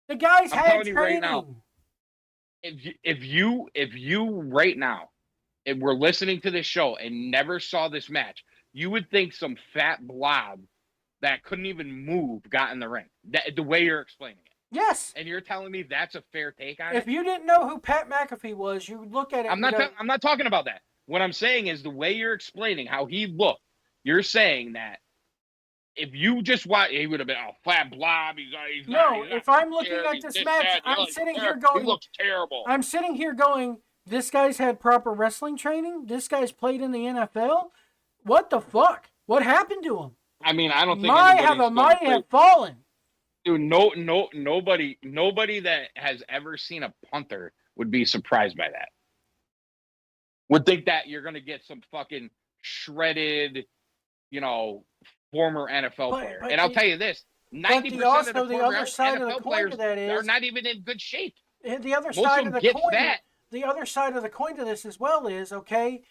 the guy's had training. Right now, if you right now, if we're listening to this show and never saw this match, you would think some fat blob that couldn't even move got in the ring. The way you're explaining it. Yes. And you're telling me that's a fair take on it? If you didn't know who Pat McAfee was, you would look at it. I'm not talking about that. What I'm saying is the way you're explaining how he looked. You're saying that if you just watch, he would have been a flat blob. If I'm looking at this match, I'm sitting here going, he looks terrible. I'm sitting here going, this guy's had proper wrestling training. This guy's played in the NFL. What the fuck? What happened to him? I mean, I don't think might have fallen. Dude, nobody that has ever seen a punter would be surprised by that. Would think that you're going to get some fucking shredded, former NFL player. And I'll tell you this, 90% of the former NFL players are not even in good shape. The other side of the coin, the other side of the coin to this as well is, okay,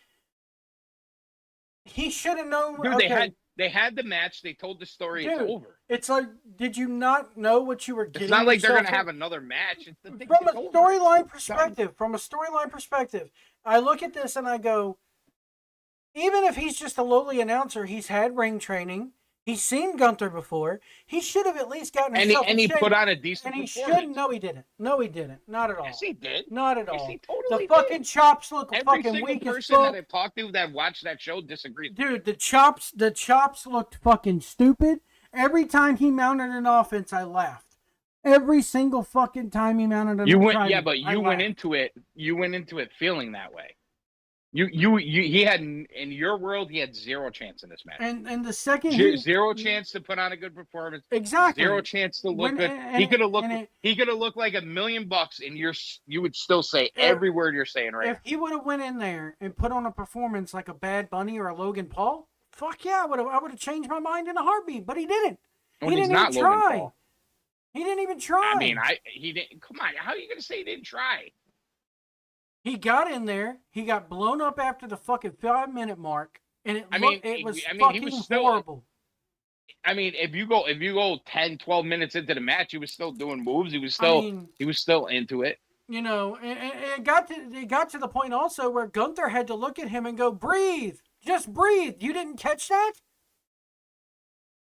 he should have known. Dude, they had the match. They told the story. Dude, it's over. It's like, did you not know what you were getting? It's not like they're going to have another match. From a storyline perspective, I look at this and I go, even if he's just a lowly announcer, he's had ring training. He's seen Gunther before. He should have at least gotten himself and he put on a decent performance. And he shouldn't. No, he didn't. No, he didn't. Not at all. Yes, he did. Not at all. Yes, he totally the fucking did. chops look Every fucking weak as fuck. Every single person that I've talked to that watched that show disagreed. Dude, the chops looked fucking stupid. Every time he mounted an offense, I laughed. Every single fucking time he mounted an offense. You went into it feeling that way. He had, in your world, he had zero chance in this match. And the second Zero chance to put on a good performance. exactly, Zero chance to look good. He could have looked like $1,000,000, and you would still say every word you're saying right if now. he would have went in there and put on a performance like a Bad Bunny or a Logan Paul, fuck yeah, I would have changed my mind in a heartbeat. But he didn't. When he he's didn't not even Logan try. Paul. He didn't even try. I mean, he didn't. Come on, how are you gonna say he didn't try? He got in there. He got blown up after the fucking 5-minute mark, and it was fucking horrible. I mean, if you go 10, 12 minutes into the match, he was still doing moves. He was still into it. You know, and it got to the point also where Gunther had to look at him and go, "Breathe, just breathe." You didn't catch that?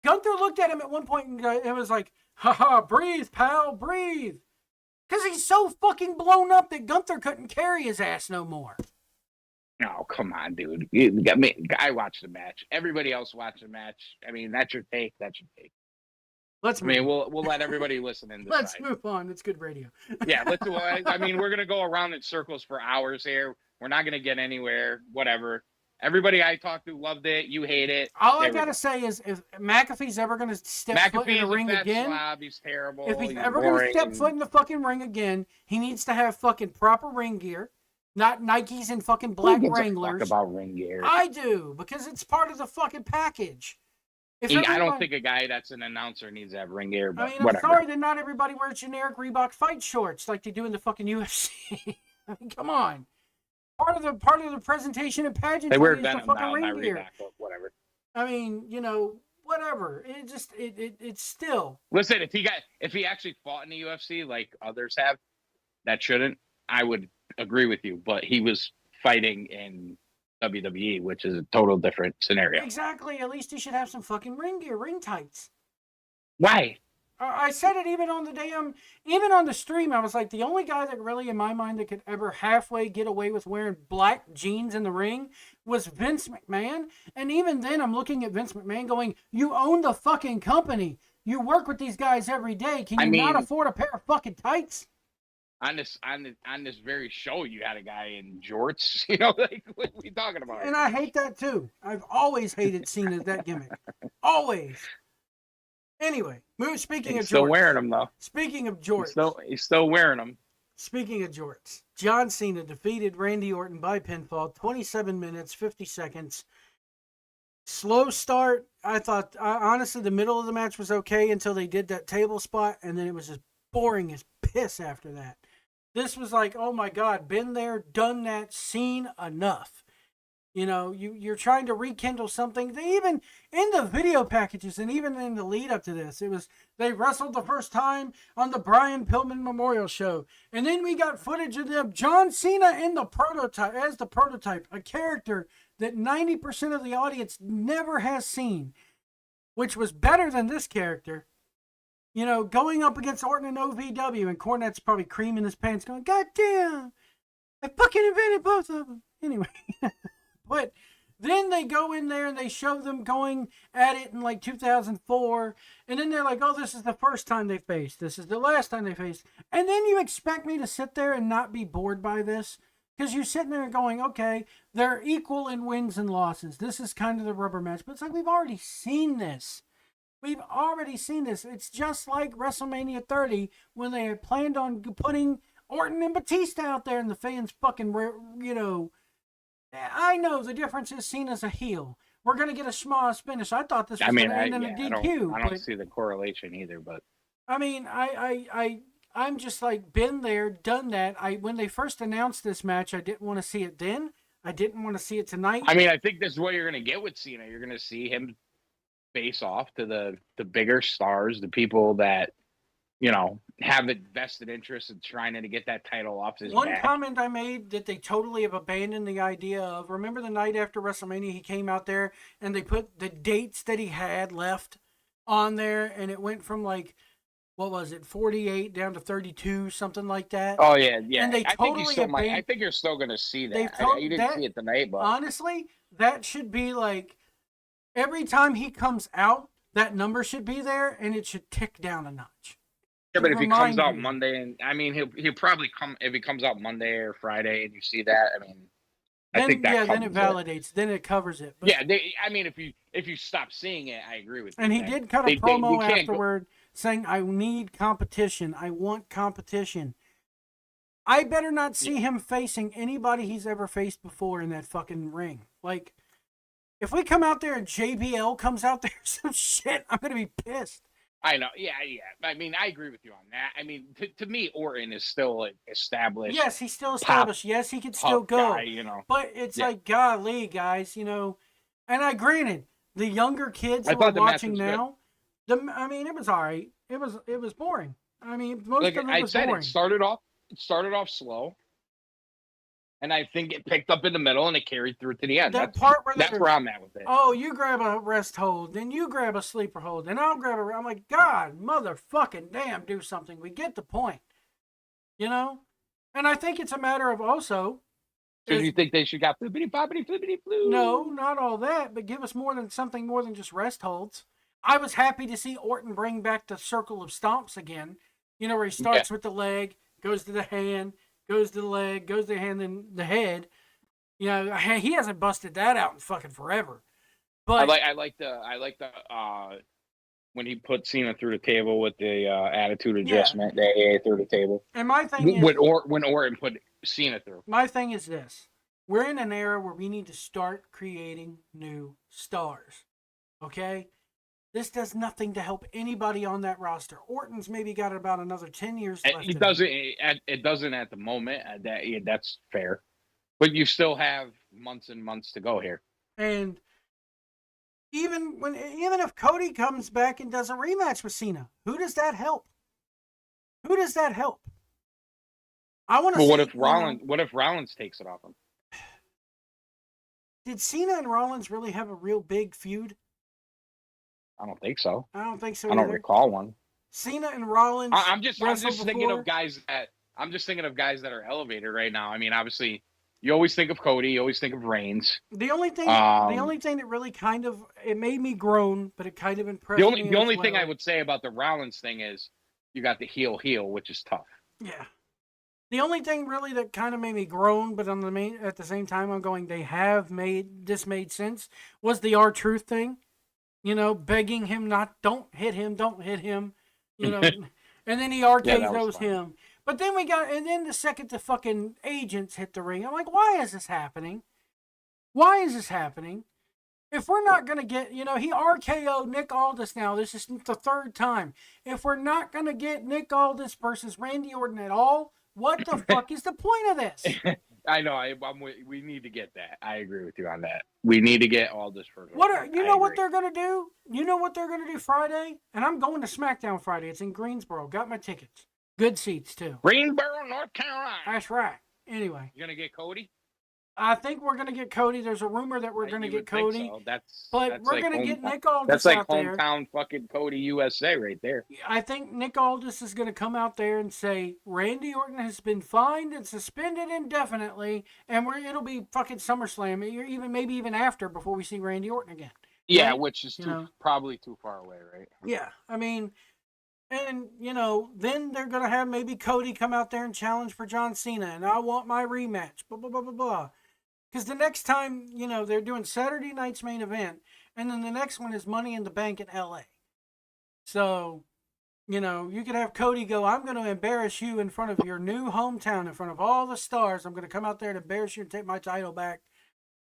Gunther looked at him at one point and it was like, "Haha, breathe, pal, breathe." Because he's so fucking blown up that Gunther couldn't carry his ass no more. No, come on, dude. I watched the match. Everybody else watched the match. I mean, that's your take. That's your take. We'll let everybody listen and decide. Let's move on. It's good radio. Yeah, let's. I mean, we're gonna go around in circles for hours here. We're not gonna get anywhere. Whatever. Everybody I talked to loved it. You hate it. All I gotta say is, if McAfee's ever gonna step foot in the ring again, he's terrible. If he's ever gonna step foot in the fucking ring again, he needs to have fucking proper ring gear, not Nikes and fucking black Wranglers. Who gives a fuck about ring gear? I do, because it's part of the fucking package. I don't think a guy that's an announcer needs to have ring gear. But I mean, whatever. I'm sorry that not everybody wears generic Reebok fight shorts like they do in the fucking UFC. I mean, come on. Part of the presentation and pageantry they wear is Venom the fucking now, ring gear. Reebok, whatever. I mean, you know, whatever. It's still. Listen, if he actually fought in the UFC like others have, that shouldn't. I would agree with you, but he was fighting in WWE, which is a total different scenario. Exactly. At least he should have some fucking ring gear, ring tights. Why? I said it even on the stream. I was like, the only guy that really, in my mind, that could ever halfway get away with wearing black jeans in the ring was Vince McMahon. And even then, I'm looking at Vince McMahon going, "You own the fucking company. You work with these guys every day. Can you not afford a pair of fucking tights?" On this very show, you had a guy in jorts. You know, like, what are we talking about? And I hate that too. I've always hated Cena, that gimmick. Always. Anyway, speaking of jorts. Still wearing them, though. Speaking of jorts. He's still wearing them. Speaking of jorts. John Cena defeated Randy Orton by pinfall, 27 minutes, 50 seconds. Slow start. I thought, honestly, the middle of the match was okay until they did that table spot, and then it was just boring as piss after that. This was like, oh my God, been there, done that, seen enough. You know, you're trying to rekindle something. They even, in the video packages and even in the lead up to this, they wrestled the first time on the Brian Pillman Memorial Show. And then we got footage of them, John Cena as the prototype, a character that 90% of the audience never has seen, which was better than this character. You know, going up against Orton and OVW, and Cornette's probably creaming his pants going, "God damn, I fucking invented both of them." Anyway. But then they go in there and they show them going at it in like 2004. And then they're like, "Oh, this is the first time they faced. This is the last time they faced." And then you expect me to sit there and not be bored by this? Because you're sitting there going, okay, they're equal in wins and losses. This is kind of the rubber match. But it's like, we've already seen this. We've already seen this. It's just like WrestleMania 30 when they had planned on putting Orton and Batista out there and the fans fucking, you know... I know the difference is Cena's a heel. We're going to get a Schmoz finish. I thought this was going to end in a DQ. I don't see the correlation either, but... I mean, I'm just like, been there, done that. When they first announced this match, I didn't want to see it then. I didn't want to see it tonight. I mean, I think this is what you're going to get with Cena. You're going to see him face off to the bigger stars, the people that, you know, have a vested interest in trying to get that title off his back. One comment I made that they totally have abandoned the idea of, remember the night after WrestleMania he came out there and they put the dates that he had left on there and it went from like, what was it, 48 down to 32, something like that? Oh, yeah, yeah. And they totally I think you're still going to see that. You didn't see it tonight, but... Honestly, that should be like, every time he comes out, that number should be there and it should tick down a notch. Yeah, but if he comes out Monday, and I mean, he'll probably come if he comes out Monday or Friday, and you see that. I mean, I think that then it covers validates, then it covers it. But, Yeah, I mean, if you stop seeing it, I agree with you. and he did cut a promo can't afterward saying, "I need competition. I want competition." I better not see him facing anybody he's ever faced before in that fucking ring. Like, if we come out there and JBL comes out there some shit, I'm gonna be pissed. I know. Yeah. I mean, I agree with you on that. I mean, to me, Orton is still an established. Yes, he's still established. Yes, he can still go. Guy, you know. But it's like, golly, guys, you know. And granted, the younger kids who are watching now, I mean, it was all right. It was boring. I mean, most of it was boring. It started off slow, and I think it picked up in the middle and it carried through to the end. That's where I'm at with it. Oh, you grab a rest hold, then you grab a sleeper hold, then I'll grab I'm like, God, motherfucking damn, do something. We get the point, you know. And I think it's a matter of also. Because you think they should got flippity boppity flippity floo? No, not all that, but give us something more than just rest holds. I was happy to see Orton bring back the circle of stomps again. You know, where he starts with the leg, goes to the hand, goes to the leg, goes to the hand, then the head. You know, he hasn't busted that out in fucking forever. But I like the when he put Cena through the table with the attitude adjustment, the AA through the table. And my thing is when Orton put Cena through. My thing is this: we're in an era where we need to start creating new stars. Okay. This does nothing to help anybody on that roster. Orton's maybe got about another 10 years left. It doesn't at the moment. That's fair. But you still have months and months to go here. And even if Cody comes back and does a rematch with Cena, who does that help? Who does that help? I want to. Well, what if Rollins takes it off him? Did Cena and Rollins really have a real big feud? I don't think so. I don't think so. I don't recall one. Cena and Rollins. I'm just thinking of guys that are elevated right now. I mean, obviously, you always think of Cody. You always think of Reigns. The only thing that really kind of it made me groan, but it kind of impressed me. The only thing I would say about the Rollins thing is you got the heel, which is tough. Yeah. The only thing really that kind of made me groan, but at the same time, I'm going, they have made sense, was the R-Truth thing. You know, begging him don't hit him, you know, and then he RKO's him. But then the second the fucking agents hit the ring, I'm like, why is this happening? Why is this happening? If we're not going to get, you know, he RKO'd Nick Aldis now. This is the third time. If we're not going to get Nick Aldis versus Randy Orton at all, what the fuck is the point of this? I know. We need to get that. I agree with you on that. We need to get all this first. What they're gonna do? You know what they're gonna do Friday? And I'm going to SmackDown Friday. It's in Greensboro. Got my tickets. Good seats too. Greensboro, North Carolina. That's right. Anyway, you gonna get Cody? I think we're gonna get Cody. There's a rumor that we're gonna get Cody. So. That's we're gonna get Nick Aldis. That's like out hometown there. fucking Cody USA right there. I think Nick Aldis is gonna come out there and say Randy Orton has been fined and suspended indefinitely, and it'll be fucking SummerSlam. Maybe even after before we see Randy Orton again. Yeah, right? Which is probably too far away, right? Yeah, I mean. And, you know, then they're going to have maybe Cody come out there and challenge for John Cena. And I want my rematch. Blah, blah, blah, blah, blah. Because the next time, you know, they're doing Saturday night's main event. And then the next one is Money in the Bank in L.A. So, you know, you could have Cody go, I'm going to embarrass you in front of your new hometown, in front of all the stars. I'm going to come out there and embarrass you and take my title back.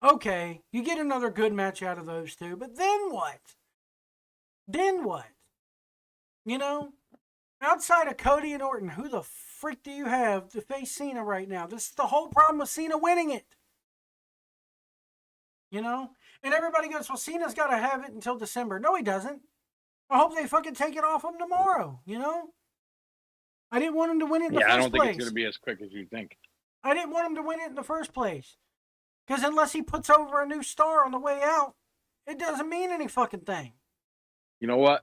Okay, you get another good match out of those two. But then what? Then what? You know, outside of Cody and Orton, who the freak do you have to face Cena right now? This is the whole problem with Cena winning it. You know? And everybody goes, well, Cena's got to have it until December. No, he doesn't. I hope they fucking take it off him tomorrow, you know? I didn't want him to win it in the first place. Yeah, I don't think it's going to be as quick as you think. I didn't want him to win it in the first place. Because unless he puts over a new star on the way out, it doesn't mean any fucking thing. You know what?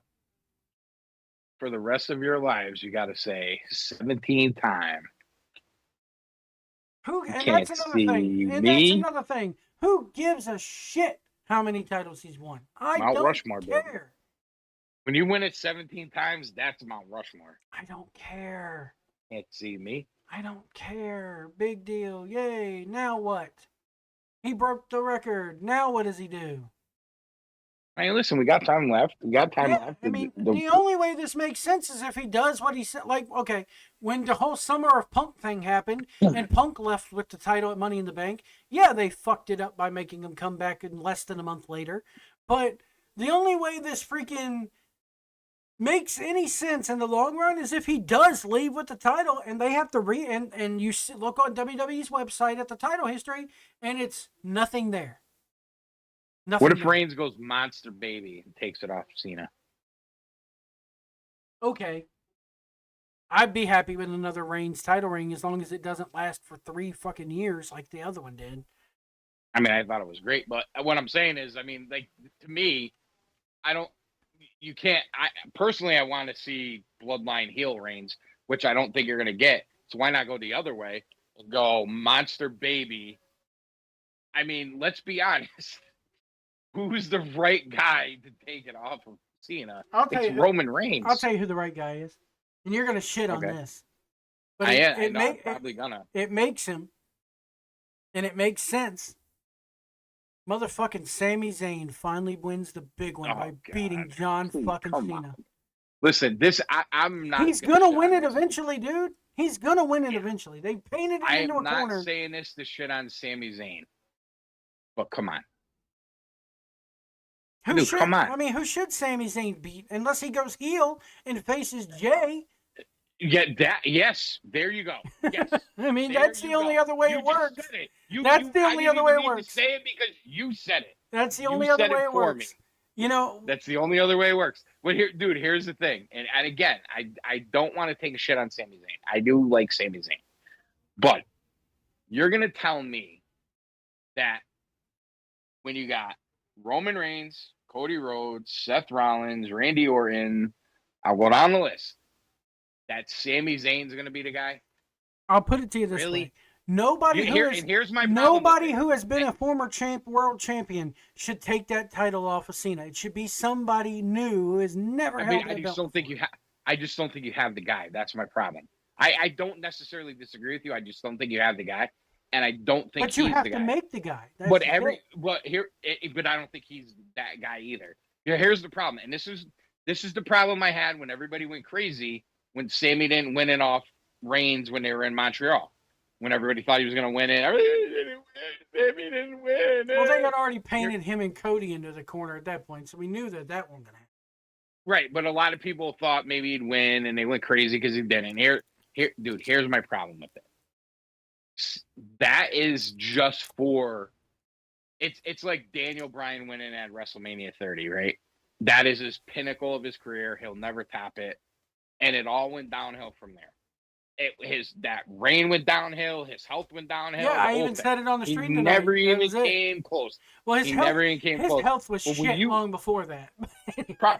For the rest of your lives, you got to say 17 time. That's another thing. Who gives a shit how many titles he's won? Mount don't Rushmore, care. Baby. When you win it 17 times, that's Mount Rushmore. I don't care. Can't see me. I don't care. Big deal. Yay. Now what? He broke the record. Now what does he do? I mean, listen, we got time left. We got time Yeah, left. I mean, the only way this makes sense is if he does what he said. Like, okay, when the whole Summer of Punk thing happened and Punk left with the title at Money in the Bank, yeah, they fucked it up by making him come back in less than a month later. But the only way this freaking makes any sense in the long run is if he does leave with the title and they have to and you look on WWE's website at the title history and it's nothing there. Nothing What if there. Reigns goes monster baby and takes it off Cena? Okay. I'd be happy with another Reigns title reign as long as it doesn't last for 3 fucking years like the other one did. I mean, I thought it was great, but what I'm saying is, I mean, like, to me, you can't, personally, I want to see Bloodline heel Reigns, which I don't think you're going to get. So why not go the other way and go monster baby? I mean, let's be honest. Who's the right guy to take it off of Cena? It's Roman Reigns. I'll tell you who the right guy is. And you're going to shit on this. But I'm probably going to. It makes him. And it makes sense. Motherfucking Sami Zayn finally wins the big one by beating John fucking Cena. On. Listen, I'm not. He's going to win it eventually, dude. He's going to win it eventually. They painted it into a corner. I'm not saying this to shit on Sami Zayn. But come on. Come on. I mean, who should Sami Zayn beat? Unless he goes heel and faces Jay. Yeah, yes. There you go. Yes. I mean, that's the only other way it works. That's the only other way it works. To say it because you said it. That's the only other way it works. You know, that's the only other way it works. But here, dude, here's the thing. And again, I don't want to take a shit on Sami Zayn. I do like Sami Zayn. But you're gonna tell me that when you got Roman Reigns, Cody Rhodes, Seth Rollins, Randy Orton, I'll go down the list, that Sami Zayn's going to be the guy? I'll put it to you this way. Nobody who has been a former world champion should take that title off of Cena. It should be somebody new who has never held that belt. I just don't think you have the guy. That's my problem. I don't necessarily disagree with you. I just don't think you have the guy. And I don't think he's the guy. But you have to make the guy. But I don't think he's that guy either. Here's the problem, and this is the problem I had when everybody went crazy when Sami didn't win it off Reigns when they were in Montreal. When everybody thought he was going to win it, Sami didn't win. Well, they had already painted him and Cody into the corner at that point, so we knew that wasn't going to happen. Right, but a lot of people thought maybe he'd win, and they went crazy because he didn't. Dude, here's my problem with it. That is just for it's like Daniel Bryan winning at WrestleMania 30, right? That is his pinnacle of his career. He'll never top it. And it all went downhill from there. That reign went downhill, his health went downhill. Yeah, I even said it on the street tonight. Never even came close. Well, his health was shit long before that.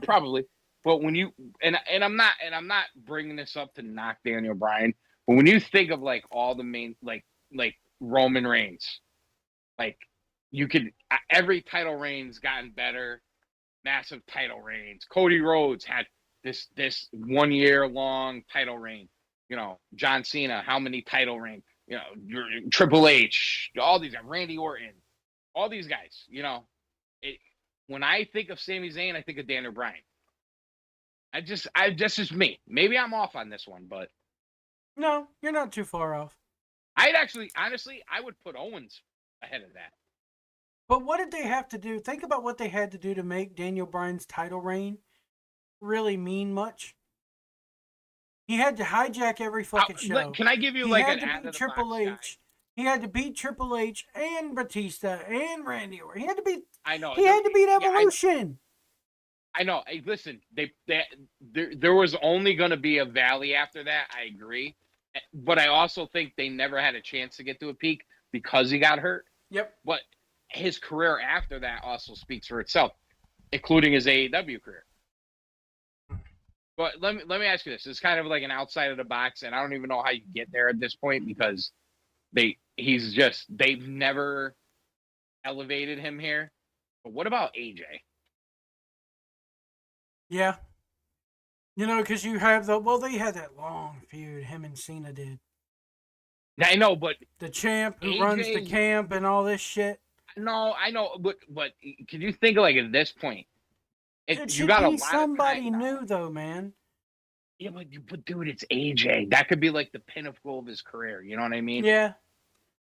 Probably. But when you and I'm not bringing this up to knock Daniel Bryan, but when you think of like all the main like Roman Reigns, like you could every title reign's gotten better, massive title reigns. Cody Rhodes had this 1 year long title reign. You know, John Cena, how many title reigns? You know, Triple H, all these guys, Randy Orton, all these guys. You know, when I think of Sami Zayn, I think of Daniel Bryan. This is me. Maybe I'm off on this one, but no, you're not too far off. Honestly, I would put Owens ahead of that. But what did they have to do? Think about what they had to do to make Daniel Bryan's title reign really mean much. He had to hijack every fucking show. Can I give you an ad of Triple H? He had to beat Triple H and Batista and Randy Orton. He had to beat. I know. He had to beat Evolution. I know. Hey, listen, there was only going to be a valley after that. I agree, but I also think they never had a chance to get to a peak because he got hurt. Yep. But his career after that also speaks for itself, including his AEW career. But let me ask you this: it's kind of like an outside of the box, and I don't even know how you get there at this point because they've never elevated him here. But what about AJ? Yeah. You know, because you have they had that long feud, him and Cena did. I know, but the champ who runs the camp and all this shit. No, I know, but can you think like at this point, It you should got a be lot of somebody time now. new, though, man. Yeah, but dude, it's AJ. That could be like the pinnacle of his career. You know what I mean? Yeah,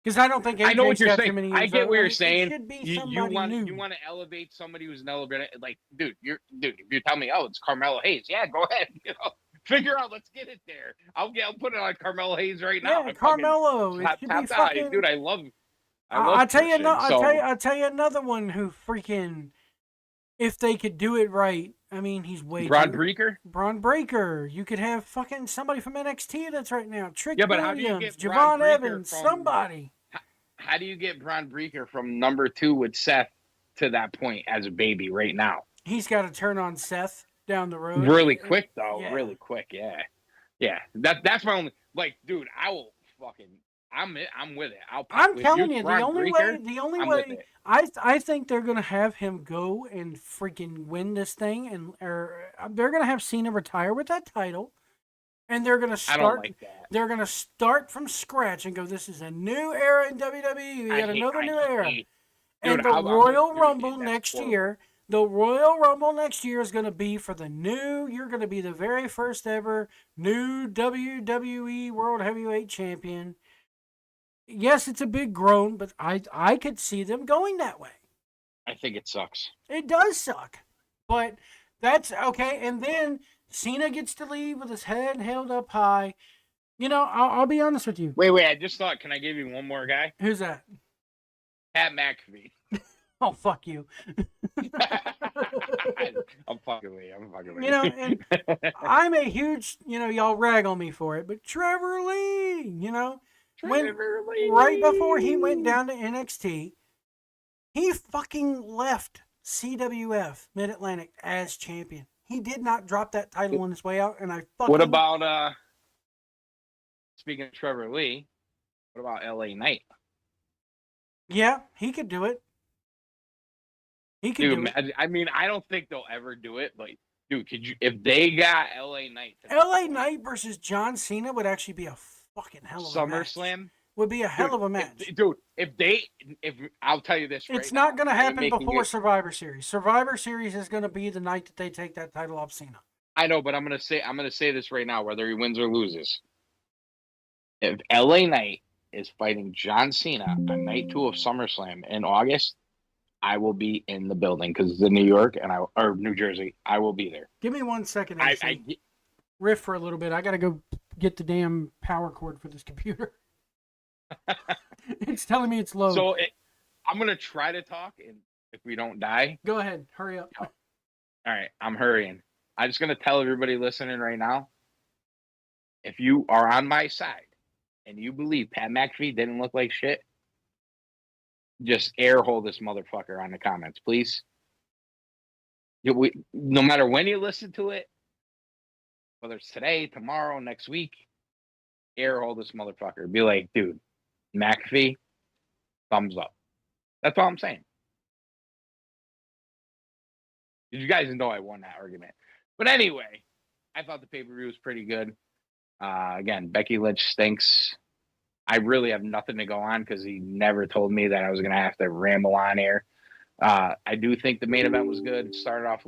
because I don't think I know what AJ's you're got saying. too many I years. get what you're It saying. should be You somebody want new. to elevate somebody who's an elevator. Like, dude, if you tell me, oh, it's Carmelo Hayes, yeah, go ahead. Figure out. Let's get it there. I'll put it on Carmelo Hayes right now. Yeah, Carmelo. It should be Tapped out, fucking. dude. I love I tell you, Christian. So I tell you another one who freaking, if they could do it right. I mean, he's way Braun too. Breaker. Braun Breaker. You could have fucking somebody from NXT that's right now. Trick Yeah, but how do you Williams, get Braun Javon Breaker Evans, from? somebody. How do you get Braun Breaker from number 2 with Seth to that point as a baby right now? He's got to turn on Seth down the road. Really quick though. Yeah. Really quick. Yeah. Yeah. That's my only. Like, dude, I will fucking. I'm with it. I'm telling you, Braun Breaker, the only I'm way, with it. I think they're gonna have him go and freaking win this thing, and or they're gonna have Cena retire with that title, and they're gonna I don't start. like that. They're gonna start from scratch and go. This is a new era in WWE. We got another new era. And the Royal Rumble next year. The Royal Rumble next year is going to be for the new. You're going to be the very first ever new WWE World Heavyweight Champion. Yes, it's a big groan, but I could see them going that way. I think it sucks. It does suck, but that's okay. And then Cena gets to leave with his head held up high. You know, I'll be honest with you. Wait. I just thought. Can I give you one more guy? Who's that? Pat McAfee. Oh, fuck you. I'm fucking with you. You know, and I'm a huge, y'all rag on me for it, but Trevor Lee, right before he went down to NXT, he fucking left CWF Mid-Atlantic as champion. He did not drop that title on his way out, and I fucking... What about, speaking of Trevor Lee, what about LA Knight? Yeah, he could do it. He could do it. I mean, I don't think they'll ever do it, but dude, could you? If they got LA Knight, LA Knight versus John Cena would actually be a fucking hell of a match. SummerSlam would be a hell of a match, dude. If I'll tell you this, it's not going to happen before Survivor Series. Survivor Series is going to be the night that they take that title off Cena. I know, but I'm going to say this right now, whether he wins or loses. If LA Knight is fighting John Cena on night 2 of SummerSlam in August, I will be in the building because it's in New York or New Jersey. I will be there. Give me 1 second. Riff for a little bit. I got to go get the damn power cord for this computer. It's telling me it's low. So I'm going to try to talk, and if we don't die. Go ahead. Hurry up. All right. I'm hurrying. I'm just going to tell everybody listening right now, if you are on my side and you believe Pat McAfee didn't look like shit, just air hole this motherfucker on the comments, please. No matter when you listen to it, whether it's today, tomorrow, next week, air hole this motherfucker. Be like, dude, McAfee, thumbs up. That's all I'm saying. You guys know I won that argument. But anyway, I thought the pay-per-view was pretty good. Again, Becky Lynch stinks. I really have nothing to go on because he never told me that I was going to have to ramble on air. I do think the main event was good. It started off